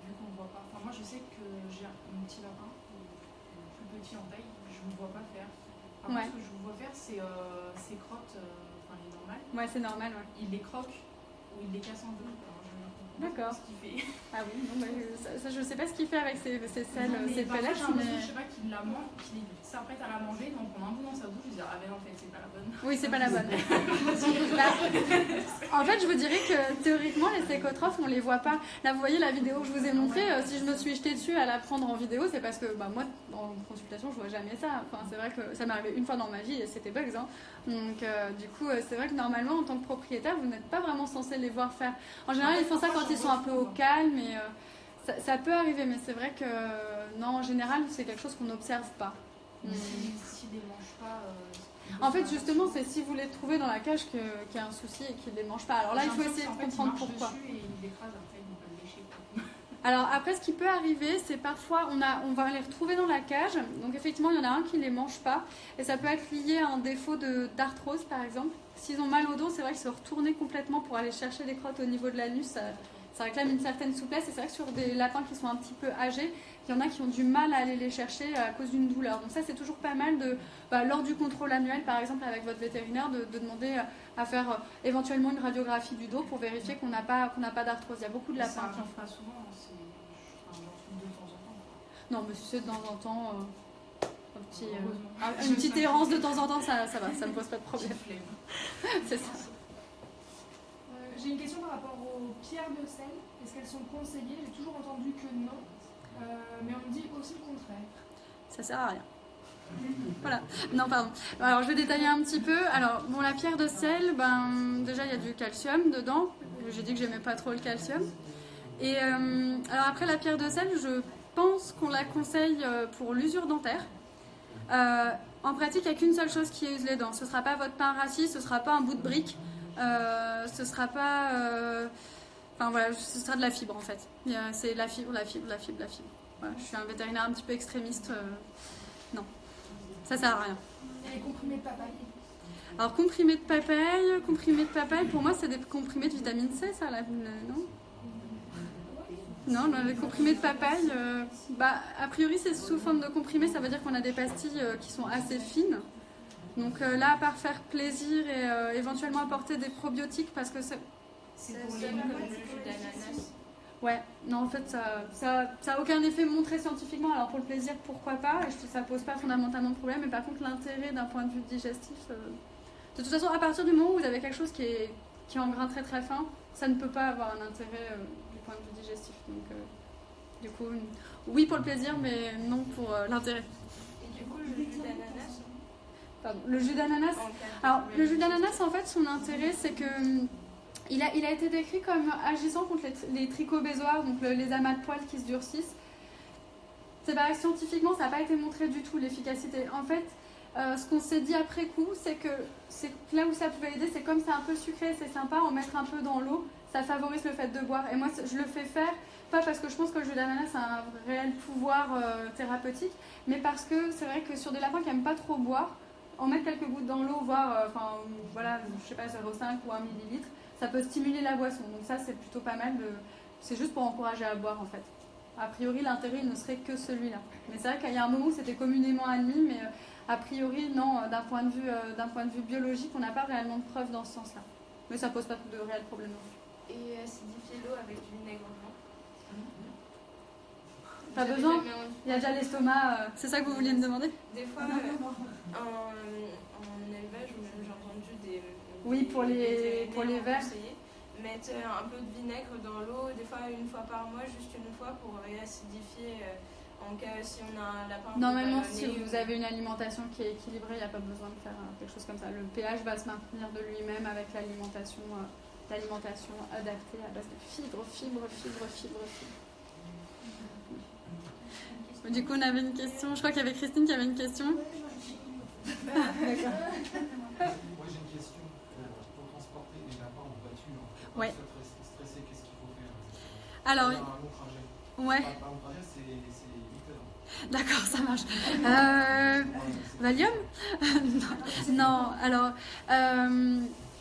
vu qu'on ne voit pas? Enfin, moi je sais que j'ai un petit lapin, plus petit en taille, je ne me vois pas faire. Par contre, ce que je vous vois faire, c'est ses crottes, les normales.
Ouais, c'est normal. Ouais.
Il les croque ou il les casse en deux.
D'accord.
Ce qu'il fait.
Ah oui, non, ça, je sais pas ce qu'il fait avec ses selles, ses
parfois,
pellets.
j'ai l'impression, je sais pas, qu'il la mange, qu'il s'apprête à la manger, donc on a un bout dans sa bouche, je dis ah ben en fait c'est pas la bonne.
Oui, c'est pas la bonne. En fait, je vous dirais que théoriquement, les sécotrophes, on les voit pas. Là, vous voyez la vidéo que je vous ai montrée, si je me suis jetée dessus à la prendre en vidéo, c'est parce que moi, en consultation, je vois jamais ça. Enfin, c'est vrai que ça m'est arrivé une fois dans ma vie et c'était bugs. Hein. Donc, du coup, c'est vrai que normalement, en tant que propriétaire, vous n'êtes pas vraiment censé les voir faire. En général, ils font ça quand ils sont un peu au calme et ça peut arriver, mais c'est vrai que non, en général, c'est quelque chose qu'on n'observe pas.
S'ils ne les mangent pas.
En fait, justement, c'est si vous les trouvez dans la cage qu'il y a un souci et qu'ils ne les mangent pas. Alors là, il faut essayer de comprendre pourquoi.
Et il l'écrase, après, il va le lécher.
Alors après, ce qui peut arriver, c'est parfois, on va les retrouver dans la cage. Donc effectivement, il y en a un qui ne les mange pas. Et ça peut être lié à un défaut d'arthrose, par exemple. S'ils ont mal au dos, c'est vrai qu'ils se retourner complètement pour aller chercher les crottes au niveau de l'anus. Ça réclame une certaine souplesse. Et c'est vrai que sur des lapins qui sont un petit peu âgés, il y en a qui ont du mal à aller les chercher à cause d'une douleur. Donc ça, c'est toujours pas mal lors du contrôle annuel, par exemple, avec votre vétérinaire, de demander à faire éventuellement une radiographie du dos pour vérifier qu'on n'a pas d'arthrose. Il y a beaucoup de lapins.
Ça arrive pas souvent, c'est de temps en temps.
Non, mais si c'est de temps en temps, une petite errance de temps en temps, ça va, ça me pose pas de problème. C'est ça.
J'ai une question par rapport aux pierres de sel. Est-ce qu'elles sont conseillées? J'ai toujours entendu que non, mais on me dit aussi le contraire.
Ça sert à rien. Voilà. Non, pardon. Alors, je vais détailler un petit peu. Alors, bon, la pierre de sel, déjà, il y a du calcium dedans. J'ai dit que j'aimais pas trop le calcium. Et alors, après, la pierre de sel, je pense qu'on la conseille pour l'usure dentaire. En pratique, il n'y a qu'une seule chose qui use les dents. Ce ne sera pas votre pain rassis, ce ne sera pas un bout de brique, ce ne sera pas... Enfin voilà, ce sera de la fibre en fait. C'est la fibre. Voilà, je suis un vétérinaire un petit peu extrémiste. Non, ça sert à rien.
Et les comprimés de papaye?
Alors comprimés de papaye, pour moi c'est des comprimés de vitamine C, ça là, non? Non, les comprimés de papaye, a priori c'est sous forme de comprimés, ça veut dire qu'on a des pastilles qui sont assez fines. Donc là, à part faire plaisir et éventuellement apporter des probiotiques, parce que c'est...
C'est pour les mous comme le jus d'ananas.
Ouais, non en fait ça a aucun effet montré scientifiquement, alors pour le plaisir pourquoi pas, et ça pose pas fondamentalement de problème, mais par contre l'intérêt d'un point de vue digestif, de toute façon à partir du moment où vous avez quelque chose qui est en grain très très fin, ça ne peut pas avoir un intérêt du point de vue digestif, donc du coup oui pour le plaisir mais non pour l'intérêt.
Et du coup le jus d'ananas?
Pardon, le jus d'ananas. Alors le jus d'ananas en fait son intérêt c'est que il a été décrit comme agissant contre les trichobézoaires, donc les amas de poils qui se durcissent. C'est pareil, scientifiquement, ça n'a pas été montré du tout l'efficacité. En fait, ce qu'on s'est dit après coup, c'est que là où ça pouvait aider, c'est comme c'est un peu sucré, c'est sympa, en mettre un peu dans l'eau, ça favorise le fait de boire. Et moi, je le fais faire, pas parce que je pense que le jus d'ananas a un réel pouvoir thérapeutique, mais parce que c'est vrai que sur des lapins qui n'aiment pas trop boire, en mettre quelques gouttes dans l'eau, voire, je sais pas, 0,5 ou 1 millilitre, ça peut stimuler la boisson, donc ça c'est plutôt pas mal. C'est juste pour encourager à boire en fait. A priori l'intérêt il ne serait que celui-là. Mais c'est vrai qu'il y a un moment où c'était communément admis, mais a priori non, d'un point de vue biologique, on n'a pas réellement de preuves dans ce sens-là. Mais ça pose pas de réels problèmes non plus.
Et acidifier l'eau avec du vinaigre blanc?
Pas besoin, il y a déjà l'estomac, c'est ça que vous vouliez me demander?
Des fois, en élevage, j'ai entendu des...
Oui, pour les vers.
Mettre un peu de vinaigre dans l'eau, des fois une fois par mois, juste une fois pour réacidifier en cas si on a un lapin.
Normalement, si vous avez une alimentation qui est équilibrée, il n'y a pas besoin de faire quelque chose comme ça. Le pH va se maintenir de lui-même avec l'alimentation adaptée à base de fibres. Du coup, on avait une question. Je crois qu'il y avait Christine qui avait une question.
Moi j'ai une question. Pour transporter les lapins en voiture, pour
Ouais.
se stresser, qu'est-ce qu'il faut faire?
Alors,
un long trajet.
ouais.
Pas un long trajet, c'est 8 heures.
D'accord, ça marche. Valium? Non, alors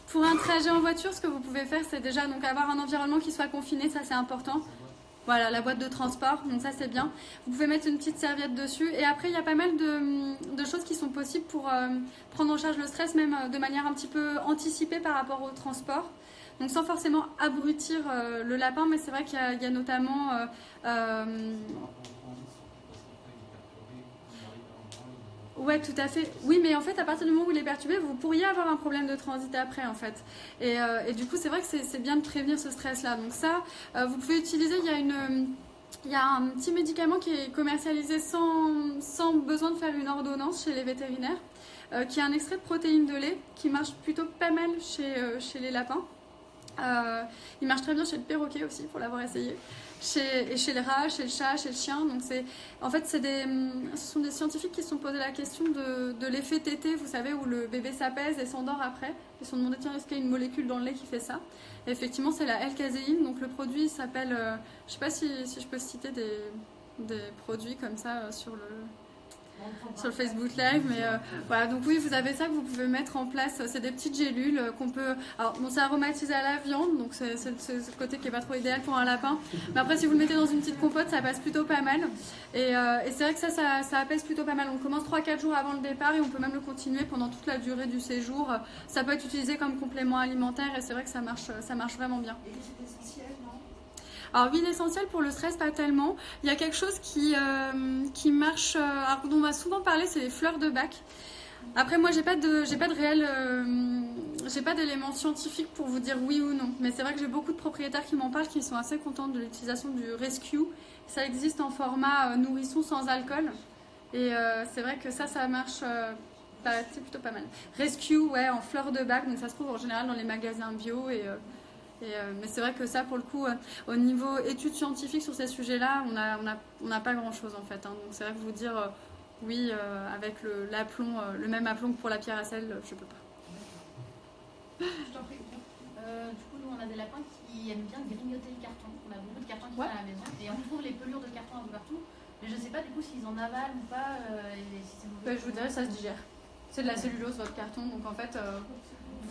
pour un trajet en voiture, ce que vous pouvez faire, c'est déjà donc avoir un environnement qui soit confiné, ça c'est important. Voilà, la boîte de transport, donc ça c'est bien. Vous pouvez mettre une petite serviette dessus. Et après, il y a pas mal de choses qui sont possibles pour prendre en charge le stress, même de manière un petit peu anticipée par rapport au transport. Donc sans forcément abrutir le lapin, mais c'est vrai qu'il y a notamment... Ouais, tout à fait. Oui, mais en fait, à partir du moment où il est perturbé, vous pourriez avoir un problème de transit après, en fait. Et du coup, c'est vrai que c'est bien de prévenir ce stress-là. Donc ça, vous pouvez utiliser, il y a un petit médicament qui est commercialisé sans besoin de faire une ordonnance chez les vétérinaires, qui est un extrait de protéines de lait, qui marche plutôt pas mal chez les lapins. Il marche très bien chez le perroquet aussi, pour l'avoir essayé. Et chez les rats, chez le chat, chez le chien. Donc ce sont des scientifiques qui se sont posé la question de l'effet tété, vous savez, où le bébé s'apaise et s'endort après. Ils se sont demandé, tiens, est-ce qu'il y a une molécule dans le lait qui fait ça? Et effectivement, c'est la L-caséine. Donc le produit s'appelle, je ne sais pas si je peux citer des produits comme ça sur le... sur le Facebook Live. Mais voilà, donc oui, vous avez ça que vous pouvez mettre en place. C'est des petites gélules qu'on peut... Alors, bon, c'est aromatisé à la viande, donc c'est ce côté qui n'est pas trop idéal pour un lapin. Mais après, si vous le mettez dans une petite compote, ça passe plutôt pas mal. Et c'est vrai que ça apaise plutôt pas mal. On commence 3-4 jours avant le départ et on peut même le continuer pendant toute la durée du séjour. Ça peut être utilisé comme complément alimentaire et c'est vrai que ça marche vraiment bien.
Et c'est essentiel, non?
Alors, huile essentielle pour le stress, pas tellement. Il y a quelque chose qui marche, alors, dont on m'a souvent parlé, c'est les fleurs de bac. Après, moi, j'ai pas d'éléments scientifiques pour vous dire oui ou non. Mais c'est vrai que j'ai beaucoup de propriétaires qui m'en parlent, qui sont assez contents de l'utilisation du Rescue. Ça existe en format nourrisson sans alcool. Et c'est vrai que ça marche, c'est plutôt pas mal. Rescue, ouais, en fleurs de bac. Donc ça se trouve en général dans les magasins bio. Mais c'est vrai que ça, pour le coup, au niveau études scientifiques sur ces sujets-là, on n'a pas grand-chose en fait. Hein. Donc c'est vrai que vous dire oui, avec l'aplomb, le même aplomb que pour la pierre à sel, je peux pas.
Je t'en prie. Du coup, nous, on a des lapins qui aiment bien grignoter le carton. On a beaucoup de cartons qui sont à la maison. Et on trouve les pelures de carton un peu partout. Mais je sais pas du coup s'ils en avalent ou pas. Et si c'est mauvais.
Je vous dirais, ça se digère. C'est de la cellulose, votre carton. Donc en fait,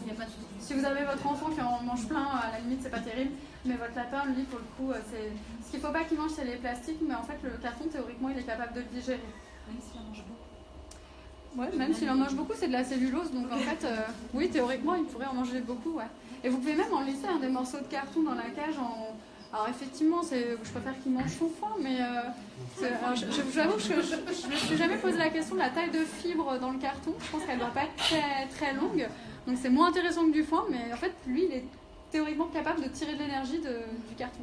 Il n'y a pas de souci.
si vous avez votre enfant qui en mange plein, à la limite, c'est pas terrible. Mais votre lapin, lui, pour le coup, ce qu'il faut pas qu'il mange, c'est les plastiques. Mais en fait, le carton, théoriquement, il est capable de le digérer.
Même s'il en mange beaucoup.
Ouais, même s'il en mange beaucoup, c'est de la cellulose. Donc en fait, oui, théoriquement, il pourrait en manger beaucoup. Ouais. Et vous pouvez même en laisser des morceaux de carton dans la cage. Alors effectivement, je préfère qu'il mange son foin, mais j'avoue que je me suis jamais posé la question de la taille de fibre dans le carton. Je pense qu'elle doit pas être très, très longue. Donc c'est moins intéressant que du foin, mais en fait, lui, il est théoriquement capable de tirer de l'énergie du carton.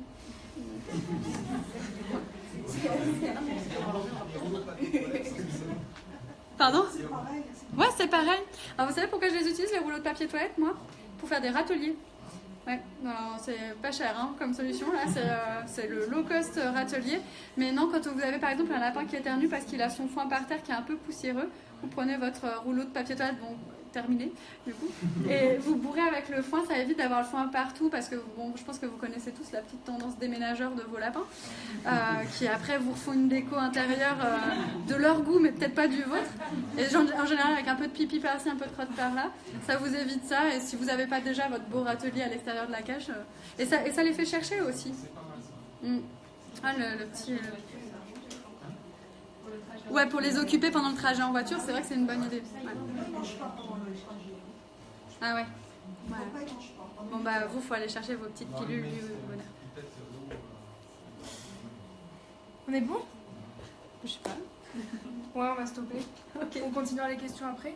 Pardon ?
C'est pareil.
Ouais, c'est pareil. Alors, vous savez pourquoi je les utilise, les rouleaux de papier toilette, moi ? Pour faire des râteliers. Ouais, alors, c'est pas cher hein, comme solution, là, c'est le low cost râtelier. Mais non, quand vous avez par exemple un lapin qui éternue parce qu'il a son foin par terre qui est un peu poussiéreux, vous prenez votre rouleau de papier toilette, bon, terminé, du coup, et vous bourrez avec le foin, ça évite d'avoir le foin partout parce que, bon, je pense que vous connaissez tous la petite tendance déménageur de vos lapins, qui après vous refont une déco intérieure de leur goût, mais peut-être pas du vôtre. Et en général, avec un peu de pipi par-ci, un peu de crotte par-là, ça vous évite ça. Et si vous n'avez pas déjà votre beau râtelier à l'extérieur de la cage, et ça les fait chercher aussi. Ah, le petit. Ouais, pour les occuper pendant le trajet en voiture, c'est vrai que c'est une bonne idée. Ouais.
Il ne mange pas pendant le trajet.
Ah ouais.
Papa, il mange pas.
Bon bah vous, faut aller chercher vos petites pilules du bonheur.
On est bon?
Je sais pas.
Ouais, on va stopper.
Ok.
On continuera les questions après.